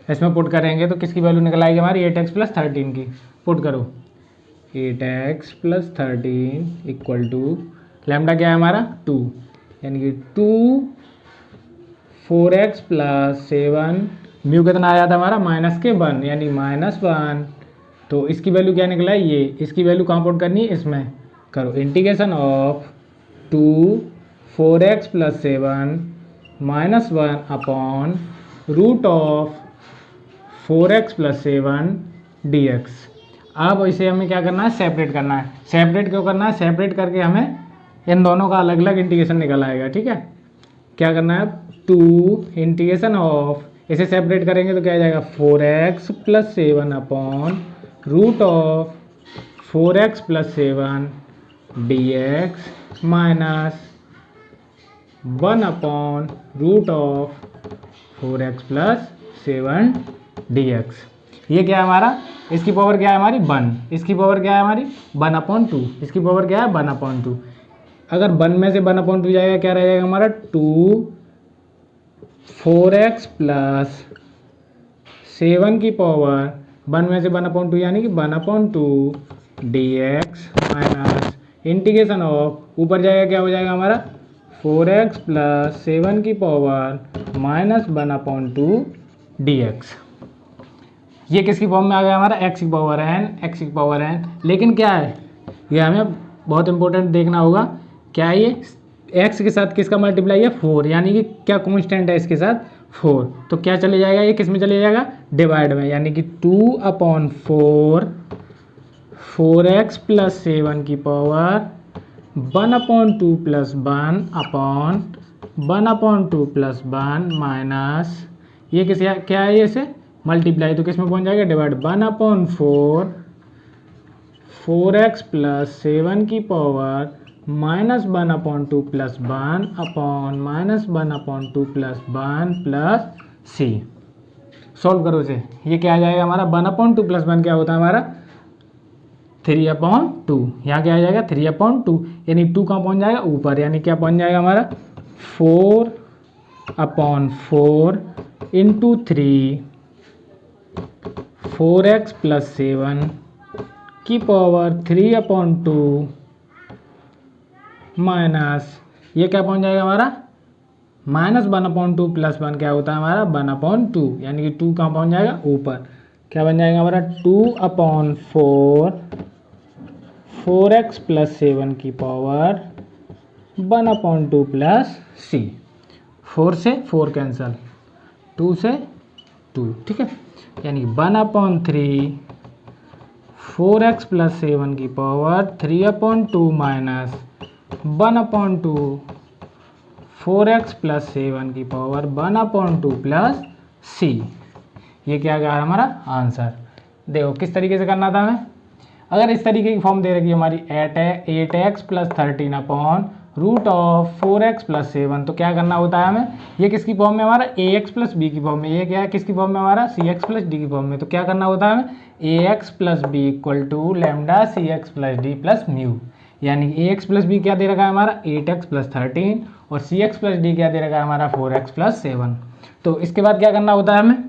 इसमें पुट करेंगे तो किसकी वैल्यू निकल आएगी हमारी 8x प्लस 13 की। पुट करो 8x plus 13 equal to lambda क्या है हमारा 2, यानी कि 2 4x प्लस 7 म्यू कितना आया था हमारा -1 यानी -1। तो इसकी वैल्यू क्या निकला है ये, इसकी वैल्यू कहाँ पुट करनी है, इसमें करो integration of 2 4x plus 7 -1 upon root of 4x plus 7 dx। अब इसे हमें क्या करना है, सेपरेट करना है। सेपरेट क्यों करना है, सेपरेट करके हमें इन दोनों का अलग अलग इंटीग्रेशन निकल आएगा। ठीक है, क्या करना है, 2 इंटीग्रेशन ऑफ, इसे सेपरेट करेंगे तो क्या आ जाएगा 4x plus 7 upon root of 4x plus 7 dx minus 1 upon root of 4x plus 7 dx। ये क्या है हमारा, इसकी पावर क्या है हमारी 1, इसकी पावर क्या है हमारी 1/2, इसकी पावर क्या है 1/2। अगर 1 में से 1/2 जाएगा क्या रह जाएगा हमारा 2 4x प्लस 7 की पावर 1 में से 1/2 यानी कि 1/2 dx माइनस इंटीग्रेशन ऑफ, ऊपर जाएगा क्या हो जाएगा हमारा 4x प्लस 7 की पावर -1/2 dx। ये किसकी फॉर्म में आ गया हमारा x की पावर n, x की पावर n। लेकिन क्या है, ये हमें बहुत इंपॉर्टेंट देखना होगा, क्या है ये x के साथ किसका मल्टीप्लाई है 4, यानी कि क्या कांस्टेंट है इसके साथ 4। तो क्या चले जाएगा, ये किस में चले जाएगा डिवाइड में, यानी कि 2/4 4x प्लस 7 की power 1/2 plus 1 upon 1/2 plus 1 minus ये किस क्या है, ये इसे मल्टीप्लाई तो किस में पहुंच जाएगा डिवाइड 1/4 4x प्लस 7 की power -1/2 plus 1 upon -1/2 plus 1 plus c। Solve करो इसे, ये क्या आ जाएगा हमारा 1/2 प्लस 1 क्या होता है हमारा 3/2। यहाँ क्या आ जाएगा 3/2, यानी 2 कहाँ पहुँच जाएगा ऊपर, यानी क्या पहुँच जाएगा हमारा 4/4 इंटू 3 4x प्लस 7 की पावर 3/2 माइनस ये क्या पहुंच जाएगा हमारा -1/2 प्लस 1 क्या होता है हमारा 1/2, यानी कि 2 कहाँ पहुंच जाएगा ऊपर, क्या बन जाएगा हमारा 2/4 4x प्लस 7 की पावर 1/2 प्लस c। 4 से 4 कैंसल, 2 से 2, ठीक है, यानी 1/3 4x प्लस 7 की पावर 3/2 माइनस 1/2 4x प्लस 7 की पावर 1/2 प्लस c। ये क्या गया हमारा आंसर। देखो किस तरीके से करना था हमें, अगर इस तरीके की फॉर्म दे रखी है हमारी 8x plus 13 upon root of 4x plus 7, तो क्या करना होता है हमें, ये किसकी फॉर्म में हमारा ax प्लस बी की फॉर्म में, ये क्या है किसकी फॉर्म में हमारा cx प्लस डी की फॉर्म में। तो क्या करना होता है हमें ax plus B equal to lambda cx plus D plus mu, यानी ax प्लस बी क्या दे रखा है हमारा 8x प्लस 13 और cx प्लस डी क्या दे रखा है हमारा 4x प्लस 7। तो इसके बाद क्या करना होता है हमें,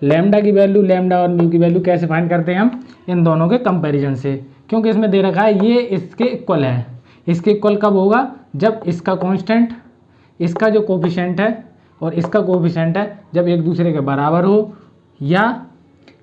लैम्डा की वैल्यू, लैम्डा और म्यू की वैल्यू कैसे फाइंड करते हैं हम, इन दोनों के कंपैरिजन से, क्योंकि इसमें दे रखा है ये इसके इक्वल है। इसके इक्वल कब होगा, जब इसका कांस्टेंट, इसका जो कोफिशिएंट है और इसका कोफिशिएंट है जब एक दूसरे के बराबर हो, या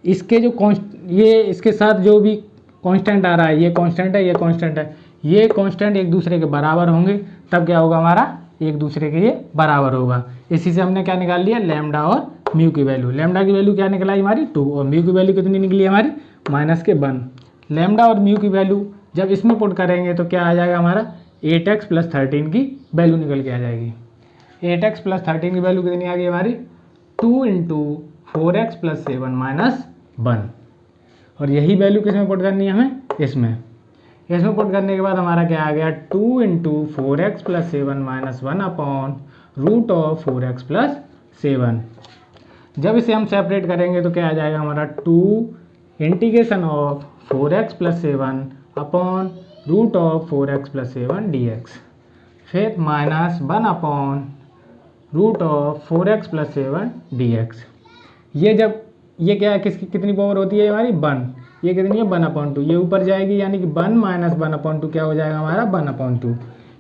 इसके जो ये इसके साथ जो भी कांस्टेंट आ रहा है, ये कांस्टेंट है, ये कांस्टेंट है, ये कांस्टेंट एक दूसरे के बराबर होंगे, तब क्या होगा हमारा एक दूसरे के ये बराबर होगा। इसी से हमने क्या निकाल लिया, लैम्डा और म्यू की वैल्यू। लैम्डा की वैल्यू क्या निकला हमारी 2 और म्यू की वैल्यू कितनी निकली हमारी -1। लैम्डा और म्यू की वैल्यू जब इसमें पुट करेंगे तो क्या आ जाएगा हमारा 8x प्लस 13 की वैल्यू निकल के आ जाएगी। 8x प्लस 13 की वैल्यू कितनी आ गई हमारी 2 इंटू 4x प्लस 7 माइनस 1, और यही वैल्यू किस में पुट करनी है हमें, इसमें पुट करने के बाद हमारा क्या आ गया 2 into 4x plus 7 minus 1 upon root of 4x plus 7। जब इसे हम सेपरेट करेंगे तो क्या आ जाएगा हमारा 2 integration of 4x plus 7 upon root of 4x plus 7 dx, फिर -1 upon root of 4x plus 7 dx। ये जब ये क्या है, किसकी कितनी पावर होती है हमारी 1, ये कितनी है 1/2, ये ऊपर जाएगी यानी कि 1 माइनस 1/2 क्या हो जाएगा हमारा 1/2।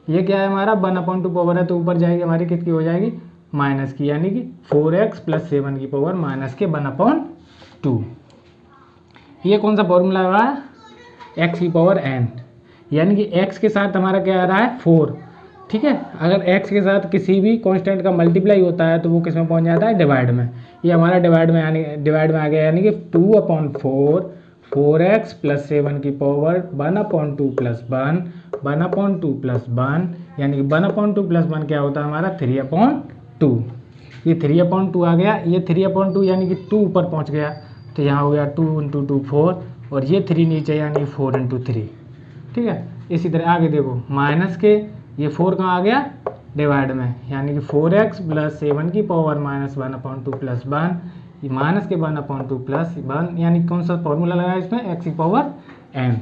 ये क्या है हमारा 1/2 पावर है तो ऊपर जाएगी हमारी किसकी हो जाएगी माइनस की, यानी कि 4x प्लस 7 की पावर माइनस के 1/2। ये कौन सा फॉर्मूला आ रहा है x की पावर n, यानी कि x के साथ हमारा क्या आ रहा है 4, ठीक है। अगर x के साथ किसी भी कांस्टेंट का मल्टीप्लाई होता है तो वो किस में पहुंच जाता है डिवाइड में। ये हमारा डिवाइड में आ गया, यानी कि 2/4 4x प्लस 7 की पावर 1/2 प्लस 1 1/2 प्लस 1, यानी कि 1/2 प्लस 1 क्या होता है हमारा 3/2। ये 3/2 आ गया, ये 3/2 यानी कि 2 ऊपर पहुंच गया तो यहाँ हो गया 2 × 2 4, और ये 3 नीचे यानी 4 × 3, ठीक है। इसी तरह आगे देखो माइनस के ये 4 कहाँ आ गया डिवाइड में, यानी कि 4x प्लस 7 की पावर माइनस 1/2 प्लस 1, ये माइनस के 1/2 प्लस 1, यानी कौन सा फॉर्मूला लगा है इसमें x की पावर n।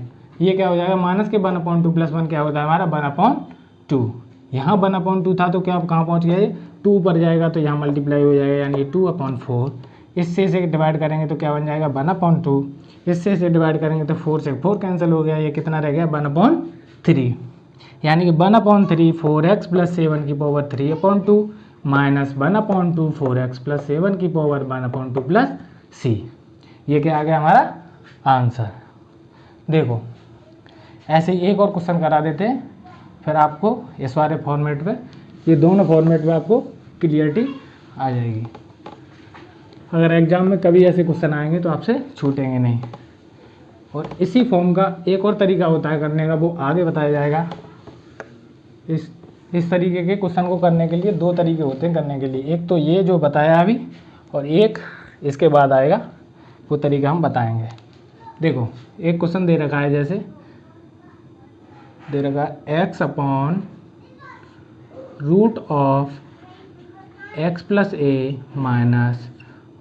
ये क्या हो जाएगा माइनस के 1/2 प्लस 1 क्या होता है हमारा 1/2। यहाँ 1/2 था तो क्या कहाँ पहुँच गया ये 2 ऊपर जाएगा तो यहाँ मल्टीप्लाई हो जाएगा यानी 2/4। इससे से डिवाइड करेंगे तो क्या बन जाएगा 1/2, इससे से डिवाइड करेंगे तो 4 से 4 कैंसिल हो गया, ये कितना रह गया 1/3, यानी कि 1/3 4x प्लस 7 की पावर 3/2 माइनस 1/2 4x प्लस 7 की पावर 1/2 प्लस c। ये क्या आ गया हमारा आंसर। देखो ऐसे ही एक और क्वेश्चन करा देते हैं, फिर आपको इस वाले फॉर्मेट पे, ये दोनों फॉर्मेट में आपको क्लियरिटी आ जाएगी। अगर एग्जाम में कभी ऐसे क्वेश्चन आएंगे तो आपसे छूटेंगे नहीं। और इसी फॉर्म का एक और तरीका होता है करने का, वो आगे बताया जाएगा। इस तरीके के क्वेश्चन को करने के लिए 2 तरीके होते हैं करने के लिए, एक तो ये जो बताया अभी, और एक इसके बाद आएगा वो तरीका हम बताएंगे। देखो एक क्वेश्चन दे रखा है, जैसे दे रखा है x/√x plus a minus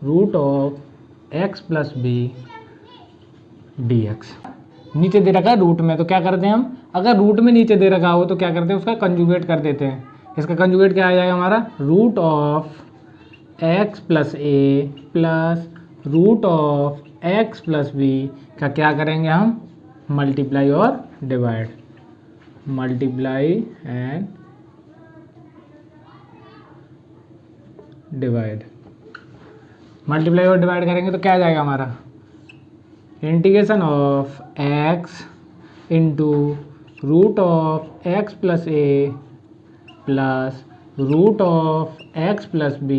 √x plus b dx। नीचे दे रखा है रूट में, तो क्या करते हैं हम, अगर रूट में नीचे दे रखा हो तो क्या करते हैं उसका कंजुगेट कर देते हैं। इसका कंजुगेट क्या आ जाएगा हमारा √x plus a plus √x plus b का क्या करेंगे हम मल्टीप्लाई और divide, multiply and divide. Multiply और डिवाइड करेंगे तो क्या आ जाएगा हमारा integration of x into √x plus a plus √x plus b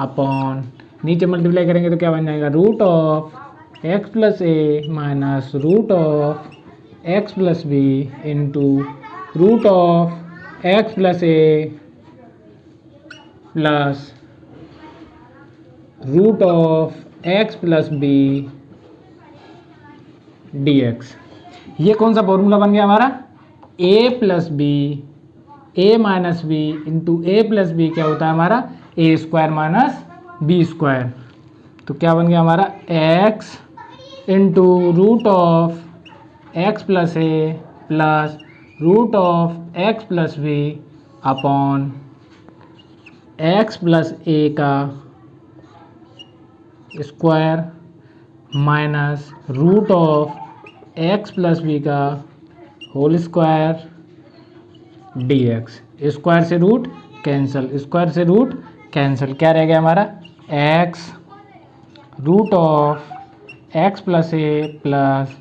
upon, नीचे मल्टीप्लाई करेंगे तो क्या बन जाएगा √x plus a minus √x plus b into √x plus a plus √x plus b dx। ये कौन सा फॉर्मूला बन गया हमारा a plus b, a minus b into a plus b क्या होता है हमारा a² माइनस b²। तो क्या बन गया हमारा x into √x plus a plus √x plus b upon x plus a का square minus √x plus b का होल स्क्वायर dx। स्क्वायर से रूट कैंसिल, स्क्वायर से रूट कैंसिल, क्या रह गया हमारा x √x plus a plus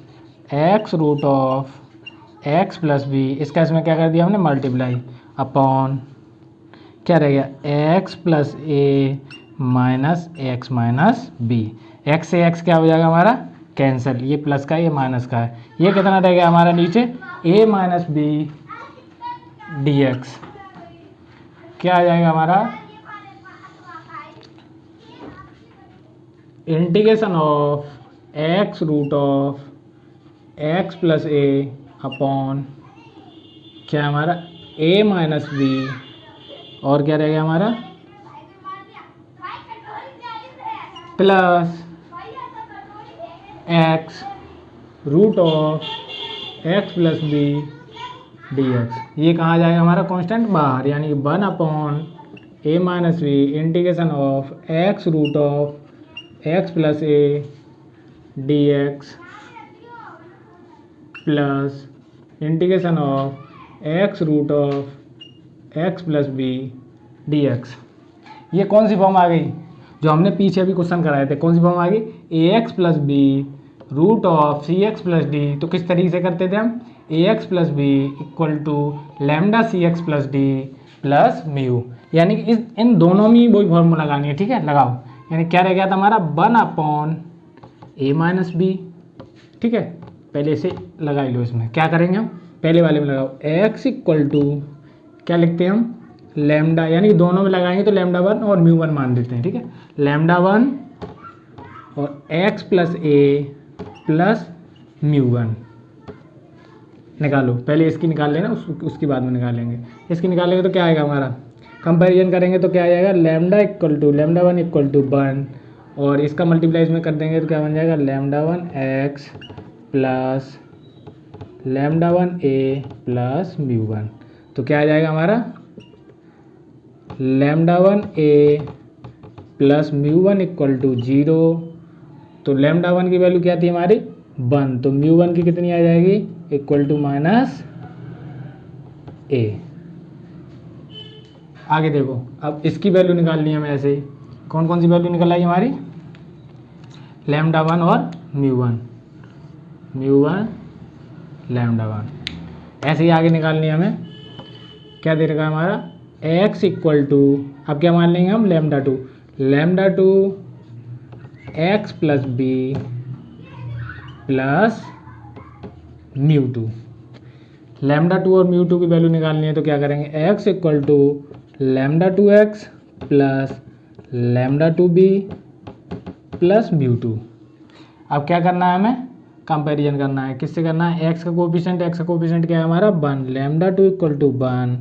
x √x plus b, इसका इसमें क्या कर दिया हमने मल्टीप्लाई अपॉन क्या रह गया x plus a minus x minus b। x से x क्या हो जाएगा हमारा कैंसिल, ये प्लस का ये माइनस का है, ये कितना रह गया हमारा नीचे a माइनस b dx। क्या आ जाएगा हमारा integration of x √x plus a upon क्या हमारा a माइनस b, और क्या रहेगा हमारा plus x √x plus b dx। ये कहाँ जाएगा हमारा कांस्टेंट बाहर, यानी 1/a a minus b integration of x root of x plus a d x plus integration of x root of x plus b d x. ये कौन सी फॉर्म आ गई जो हमने पीछे अभी क्वेश्चन कराए थे? कौन सी फॉर्म आ गई? A x plus B root of C x plus D. तो किस तरीके से करते थे हम? A x plus B equal to lambda C x plus D plus mu, यानी कि इन दोनों में वही फॉर्मूला लगानी है। ठीक है, लगाओ। यानी क्या रह गया था हमारा? 1 ए माइनस बी। ठीक है, पहले इसे लगा लो। इसमें क्या करेंगे हम? पहले वाले में लगाओ एक्स इक्वल टू क्या लिखते हैं हम? लैम्डा, यानी कि दोनों में लगाएंगे तो लैम्डा 1 और म्यू 1 मान देते हैं। ठीक है, लैम्डा 1 और x plus a plus mu 1 निकालो। पहले इसकी निकाल लेना, उसकी बाद में निकालेंगे। इसकी निकालेंगे तो क्या आएगा हमारा? कंपैरिजन करेंगे तो क्या आ जाएगा? Lambda equal to lambda 1 equal to 1 और इसका मल्टीप्लाई इसमें कर देंगे तो क्या बन जाएगा? Lambda 1 x plus lambda 1 a plus mu 1। तो क्या आ जाएगा हमारा? Lambda 1 a plus mu 1 equal to 0। तो लैम्डा 1 की वैल्यू क्या थी हमारी? 1। तो म्यू 1 की कितनी आ जाएगी? इक्वल टू माइनस ए। आगे देखो, अब इसकी वैल्यू निकालनी है हमें ऐसे ही। कौन कौन सी वैल्यू निकल आई हमारी? लैम्डा 1 और म्यू 1, म्यू 1 लैम्डा 1 ऐसे ही आगे निकालनी है हमें। क्या दे रखा है हमारा? x इक्वल टू, अब क्या मान लेंगे हम? Lambda 2 x plus b plus mu 2। Lambda 2 और म्यू 2 की वैल्यू निकालनी है तो क्या करेंगे? x equal to lambda 2x plus lambda 2b plus mu 2। अब क्या करना है हमें? कंपैरिजन करना है। किससे करना है? x का कोफिशिएंट क्या है हमारा? 1। लैम्डा 2 इक्वल टू 1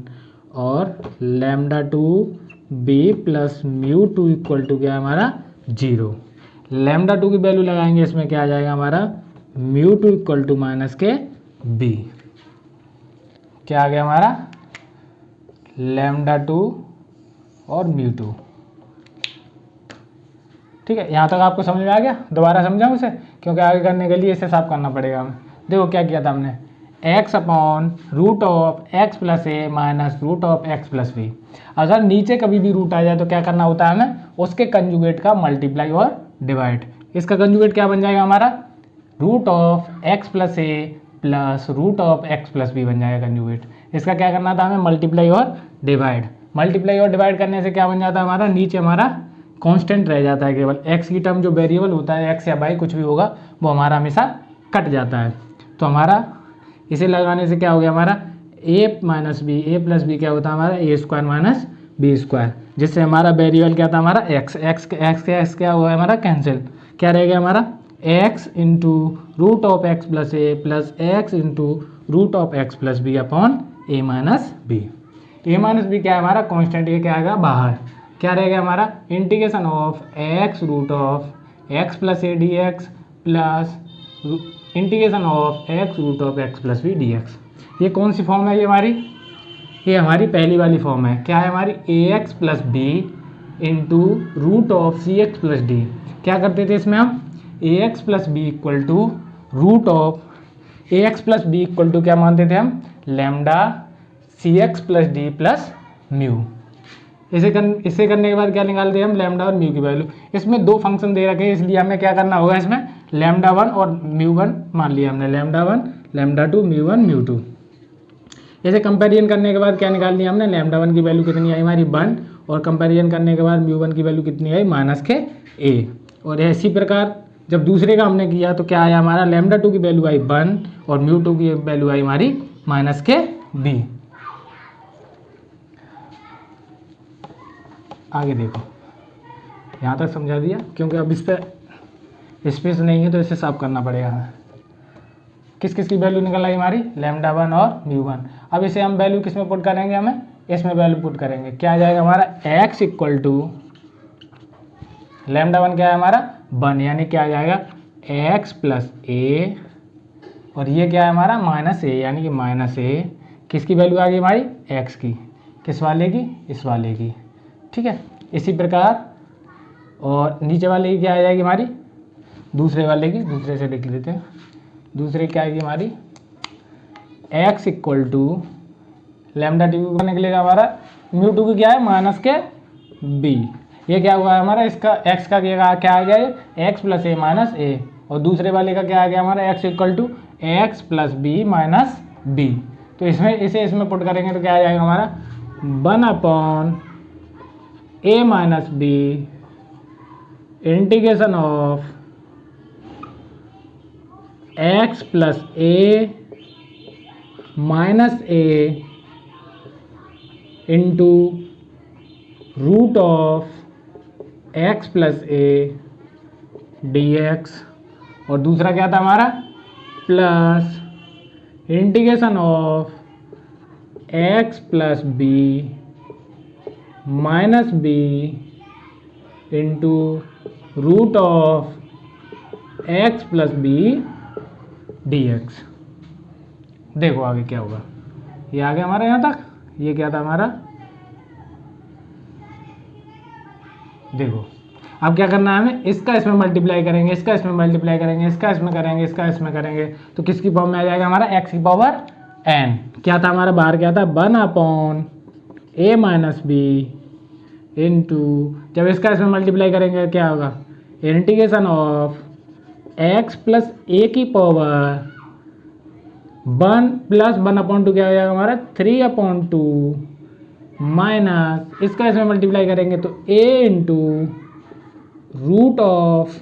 और lambda 2b plus mu 2 equal to क्या है हमारा? 0। लैम्डा 2 की वैल्यू लगाएंगे, इसमें क्या आ जाएगा हमारा? म्यू 2 इक्वल टू माइनस के b। क्या आ गया हमारा? लैम्डा 2 और म्यू 2। ठीक है, यहाँ तक आपको समझ में आ गया? दोबारा समझाऊँ उसे, क्योंकि आगे करने के लिए इसे साफ करना पड़ेगा हमें। देखो क्या किया था हमने? X upon root of x plus a minus root of x plus b. अगर नीचे कभी भी रूट आ जाए तो क्या करना होता है हमें? उसके कंजुगेट का मल्टीप्लाई और डिवाइड। इसका कंजुगेट क्या बन जाएगा हमारा? Root of x plus a plus root of x plus b बन जाएगा कंजुगेट। इसका क्या करना था हमें? मल्टीप्लाई और डिवाइड। मल्टीप्लाई और डिवाइड करने से क्या बन जाता है हमारा? नीचे हमारा कांस्टेंट रह जाता है, केवल एक्स की टर्म जो वेरिएबल होता है, एक्स या वाई कुछ भी होगा, वो हमारा हमेशा कट जाता है। तो हमारा इसे लगाने से क्या हो गया हमारा? ए माइनस बी, ए प्लस बी क्या होता है हमारा? ए स्क्वायर माइनस बी स्क्वायर, जिससे हमारा वेरिएबल क्या था हमारा? एक्स। एक्स क्या हुआ है हमारा? कैंसिल। क्या रह गया हमारा? X into root of x plus a plus x into root of x plus B upon a minus b. A minus b क्या है हमारा? कॉन्स्टेंट। ये क्या आएगा बाहर। क्या रह गया हमारा? Integration of x root of x plus a d x plus integration of x root of x plus b d x. ये कौन सी फॉर्म है ये हमारी? ये हमारी पहली वाली फॉर्म है। क्या है हमारी? A x plus B into root of C x plus D. क्या करते थे इसमें हम? A x plus B equal to root of A x plus B equal to क्या मानते थे हम? लैम्डा सी x plus D plus mu. इसे करने के बाद क्या निकालते हैं हम? लैम्डा और म्यू की वैल्यू। इसमें दो फंक्शन दे रखे हैं, इसलिए हमें क्या करना होगा? इसमें लैम्डा 1 और म्यू 1 मान लिया हमने। Lambda 1 lambda 2 mu 1 mu 2। इसे कंपेरिजन करने के बाद क्या निकाल लिया हमने? लैम्डा 1 की वैल्यू कितनी आई हमारी? 1। और कंपेरिजन करने के बाद म्यू 1 की वैल्यू कितनी आई? माइनस के ए। और इसी प्रकार जब दूसरे का हमने किया तो क्या आया हमारा? लैम्डा 2 की वैल्यू आई 1 और म्यू 2 की वैल्यू आई हमारी माइनस के बी। आगे देखो, यहाँ तक समझा दिया, क्योंकि अब इस पर स्पेस नहीं है तो इसे साफ करना पड़ेगा हमें। किस किस की वैल्यू निकल आई हमारी? लैम्डा 1 और म्यू 1। अब इसे हम वैल्यू किस में पुट करेंगे? हमें इसमें वैल्यू पुट करेंगे। क्या आ जाएगा हमारा? x इक्वल टू लैम्डा 1 क्या है हमारा? 1, यानी क्या आ जाएगा? x प्लस ए और ये क्या है हमारा? माइनस ए, यानी कि माइनस ए। किसकी वैल्यू आ गई हमारी? x की। किस वाले की? इस वाले की। ठीक है। इसी प्रकार और नीचे वाले की क्या आ जाएगी हमारी, दूसरे वाले की, दूसरे से लिख लेते हैं। दूसरे क्या आएगी हमारी, x equal to lambda t को निकलेगा हमारा म्यू टू की क्या है माइनस के b। ये क्या हुआ है हमारा, इसका x का क्या आ गया है x plus a minus a, और दूसरे वाले का क्या आ गया हमारा x equal to x plus b minus b. तो इसमें पुट करेंगे तो क्या आ जाएगा हमारा 1/a minus b integration of x plus a minus a into root of x plus a dx, और दूसरा क्या था हमारा plus integration of x plus b minus b into root of x plus b dx। देखो आगे क्या होगा, ये आ गया हमारा यहाँ तक। ये क्या था हमारा, देखो अब क्या करना है हमें, इसका इसमें मल्टीप्लाई करेंगे, इसका इसमें मल्टीप्लाई करेंगे, इसका इसमें करेंगे, इसका इसमें करेंगे, तो किसकी फॉर्म में आ जाएगा हमारा x की पावर n। क्या था हमारा बाहर, क्या था 1/a माइनस बी इंटू, जब इसका इसमें मल्टीप्लाई करेंगे क्या होगा इंटीग्रेशन ऑफ x प्लस ए की पावर 1 प्लस 1/2 क्या हो जाएगा हमारा 3/2 माइनस, इसका इसमें मल्टीप्लाई करेंगे तो a into root of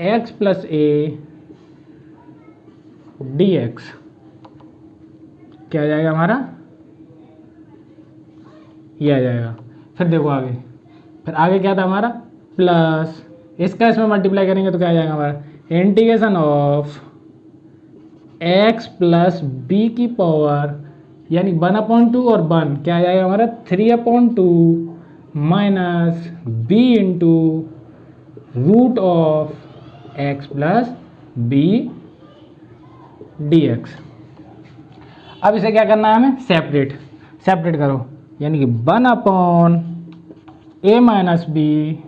x plus a dx। क्या आ जाएगा हमारा, ये आ जाएगा। फिर देखो आगे, फिर आगे क्या था हमारा प्लस, इसका इसमें मल्टीप्लाई करेंगे तो क्या आ जाएगा हमारा integration of x plus B की पावर, यानी 1/2 और 1 क्या आ जाएगा हमारा 3/2 minus b into root of x plus b dx। अब इसे क्या करना है हमें, सेपरेट करो, यानी कि 1/a माइनस बी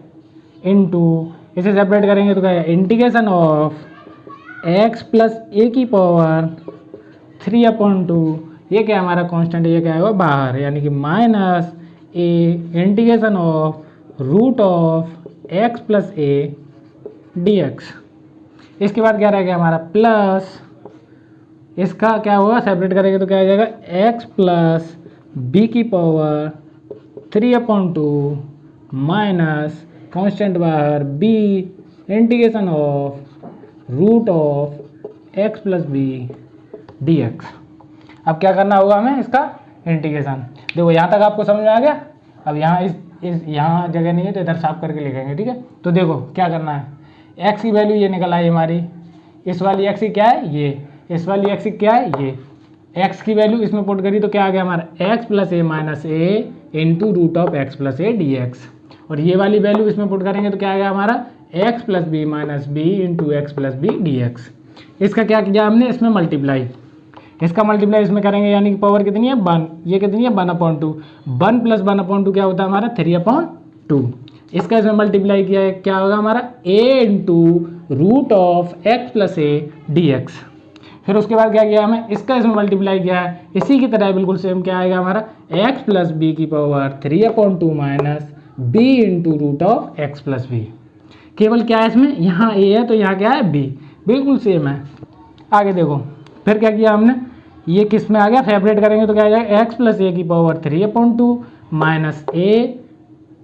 इंटू, इसे सेपरेट करेंगे तो क्या है इंटीग्रेशन ऑफ x प्लस ए की पावर 3/2, ये क्या हमारा कांस्टेंट, ये क्या है बाहर, यानी कि minus a integration of root of x plus a dx। इसके बाद क्या रह गया हमारा प्लस, इसका क्या होगा सेपरेट करेंगे तो क्या आ जाएगा x प्लस बी की पावर 3/2 माइनस कांस्टेंट बाहर b integration of root of x plus b dx। अब क्या करना होगा हमें, इसका इंटीग्रेशन। देखो यहाँ तक आपको समझ में आ गया। अब यहाँ इस यहाँ जगह नहीं है तो इधर साफ करके लिखेंगे, ठीक है। तो देखो क्या करना है, x की वैल्यू ये निकल आई हमारी, इस वाली x की क्या है ये, इस वाली x की क्या है ये, x की वैल्यू इसमें पुट करी तो क्या आ गया हमारा x plus a minus a into root of x plus a dx, और ये वाली वैल्यू इसमें पुट करेंगे तो क्या आ गया हमारा x plus b minus b into x plus b dx। इसका क्या किया हमने, इसमें मल्टीप्लाई, इसका मल्टीप्लाई इसमें करेंगे, यानी कि पावर कितनी है 1, ये कितनी है 1/2, 1 प्लस 1/2 क्या होता है हमारा 3/2। इसका इसमें मल्टीप्लाई किया है, क्या होगा हमारा a into root of x plus a dx। फिर उसके बाद क्या किया हमें, इसका इसमें मल्टीप्लाई किया है, इसी की तरह बिल्कुल सेम क्या आएगा हमारा x प्लस बी की power 3/2 minus b into root of x plus b. केवल क्या है इसमें, यहाँ a है तो यहाँ क्या है b, बिल्कुल सेम है। आगे देखो फिर क्या किया हमने, ये किस में आ गया, सेपरेट करेंगे तो क्या आ जाएगा x प्लस ए की power 3/2 minus a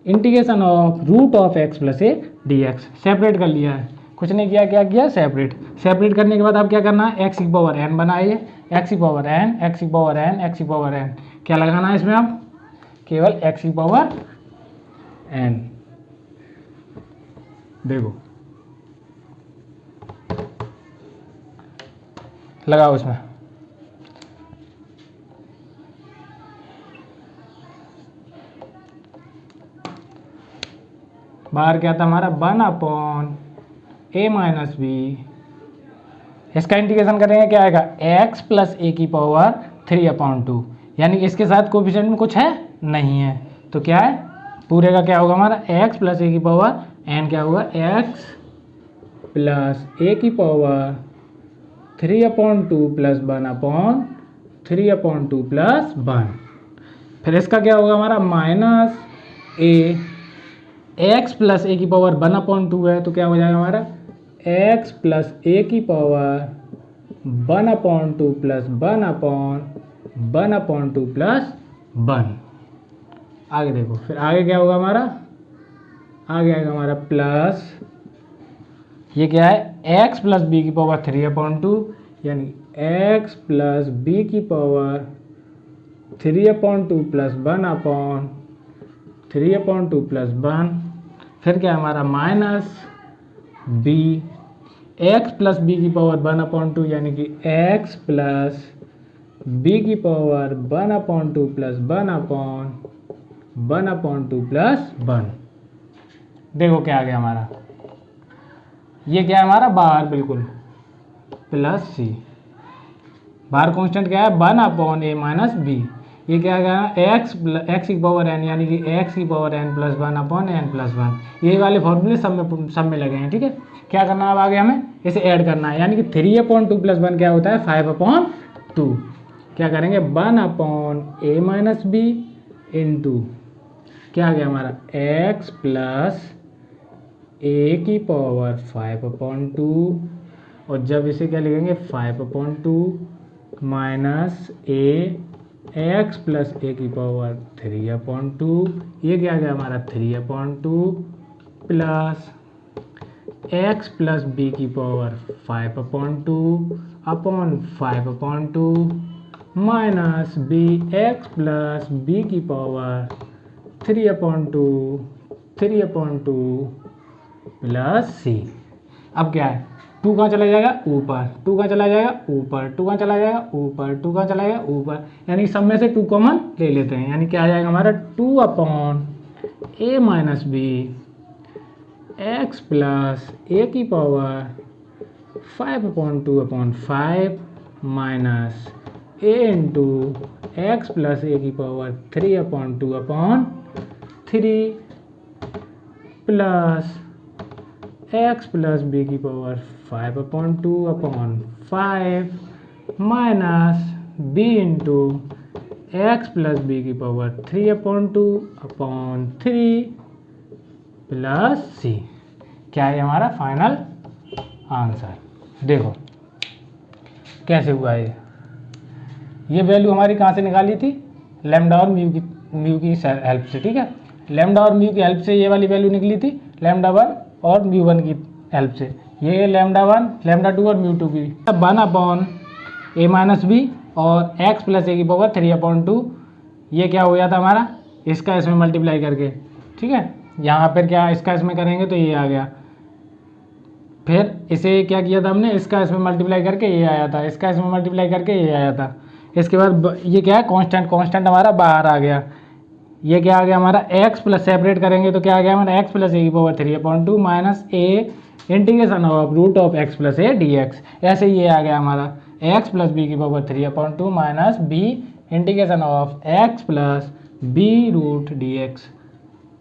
integration of root of x plus a dx। Separate कर लिया है, कुछ नहीं किया, क्या किया सेपरेट करने के बाद अब क्या करना है, x की पावर n बनाइए, x की पावर n, x की पावर n, x की पावर n, क्या लगाना है इसमें, अब केवल x की पावर n। देखो लगाओ इसमें, बाहर क्या था हमारा 1/a माइनस बी, इसका इंटीग्रेशन करेंगे क्या आएगा x प्लस ए की पावर 3/2, यानी कि इसके साथ कोफिशिएंट में कुछ है नहीं है, तो क्या है पूरे का क्या होगा हमारा x प्लस ए की पावर n क्या होगा x प्लस ए की पावर 3/2 प्लस 1/3/2 प्लस 1। फिर इसका क्या होगा हमारा माइनस ए x प्लस ए की पावर 1/2 है तो क्या हो जाएगा हमारा x प्लस ए की पावर 1/2 प्लस 1/1/2 प्लस 1। आगे देखो फिर आगे क्या होगा हमारा, आगे आएगा हमारा प्लस ये क्या है x प्लस बी की पावर 3/2 यानी x प्लस बी की पावर 3/2 प्लस 1/3/2 प्लस 1। फिर क्या हमारा minus b x plus B की पावर 1/2 यानी कि x प्लस बी की पावर 1/2 प्लस 1/2 प्लस 1। देखो क्या आ गया हमारा, ये क्या है हमारा बाहर बिल्कुल प्लस सी, बाहर कांस्टेंट क्या है 1/a माइनस बी। ये क्या गया x की पावर n यानी कि x की power n plus 1/n plus 1। ये वाले फॉर्मूले सब में लगे हैं। ठीक है, क्या करना है अब आगे हमें इसे ऐड करना है यानी कि 3/2 प्लस 1 क्या होता है 5/2। क्या करेंगे 1/a माइनस बी इंटू क्या आ गया हमारा x प्लस ए की पावर 5/2 और जब इसे क्या लिखेंगे 5/2 माइनस ए x प्लस ए की पावर 3/2। ये क्या आ गया हमारा 3/2 प्लस x प्लस बी की power 5/2 minus B x plus B की पावर 3/2 प्लस सी। अब क्या है 2 कहाँ चला जाएगा ऊपर, 2 कहाँ चला जाएगा ऊपर, 2 कहाँ चला जाएगा ऊपर, 2 कहाँ चला जाएगा ऊपर, यानी सब में से 2 कॉमन ले लेते हैं यानी क्या आ जाएगा हमारा 2/a minus B x plus ए की power 5/2/5 minus a into x plus ए की power 3/2/3 plus x plus B की power 5/2/5 minus b into x plus B की पावर 3/2/3 प्लस सी। क्या है हमारा फाइनल आंसर। देखो कैसे हुआ ये वैल्यू हमारी कहाँ से निकाली थी लैम्डा और म्यू की हेल्प से। ठीक है, लैम्डा और म्यू की हेल्प से ये वाली वैल्यू निकली थी लैम्डा 1 और म्यू 1 की हेल्प से। ये लैम्डा 1 लैम्डा 2 और म्यू 2 की 1/a माइनस बी और x प्लस ए की पावर 3/2 ये क्या हो जाता हमारा इसका इसमें मल्टीप्लाई करके। ठीक है, यहाँ पर क्या इसका इसमें करेंगे तो ये आ गया, फिर इसे क्या किया था हमने इसका इसमें मल्टीप्लाई करके ये आया था, इसका इसमें मल्टीप्लाई करके ये आया था। इसके बाद ये क्या है कांस्टेंट हमारा बाहर आ गया। ये क्या आ गया हमारा x प्लस सेपरेट करेंगे तो क्या आ गया हमारा x प्लस ए की power 3/2 minus a integration of root of x plus a dx। ऐसे ये आ गया हमारा x प्लस बी की power 3/2 minus b integration of x plus b root dx।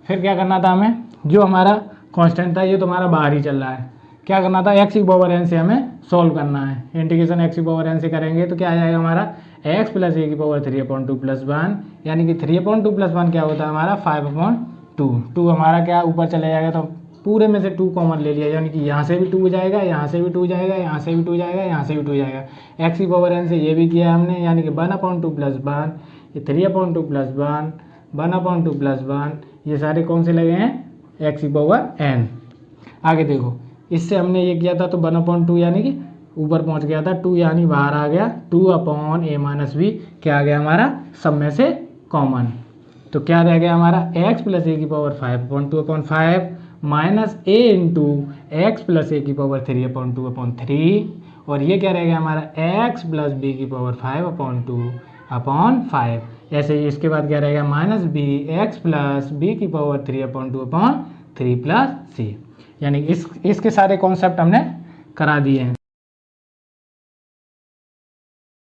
फिर क्या करना था हमें, जो हमारा कांस्टेंट था ये तो हमारा बाहर ही चल रहा है, क्या करना था x की पावर n से हमें सॉल्व करना है। इंटीग्रेशन x की पावर n से करेंगे तो क्या आ जाएगा हमारा x प्लस ए की पावर 3/2 प्लस 1 यानी कि 3/2 प्लस 1 क्या होता है हमारा 5/2 हमारा क्या ऊपर चले जाएगा तो पूरे में से 2 कॉमन ले लिया यानी कि यहाँ से भी 2 जाएगा, यहाँ से भी 2 जाएगा, यहाँ से भी 2 जाएगा, यहाँ से भी 2 जाएगा। x की पावर n से ये भी किया हमने यानी कि 1/2 प्लस 1 ये 3/2 प्लस 1 1/2 प्लस 1 ये सारे कौन से लगे हैं x की पावर n। आगे देखो इससे हमने ये किया था तो 1/2 यानी कि ऊपर पहुंच गया था 2 यानी बाहर आ गया 2/a माइनस बी क्या आ गया हमारा सब में से कॉमन। तो क्या रह गया हमारा x प्लस ए की power 5/2/5 minus a into x plus ए की पावर 3/2/3 और ये क्या रह गया हमारा x प्लस बी की पावर 5/2/5। ऐसे ही इसके बाद क्या रहेगा minus b x plus B की पावर 3/2/3 प्लस सी। यानी इसके सारे कॉन्सेप्ट हमने करा दिए हैं।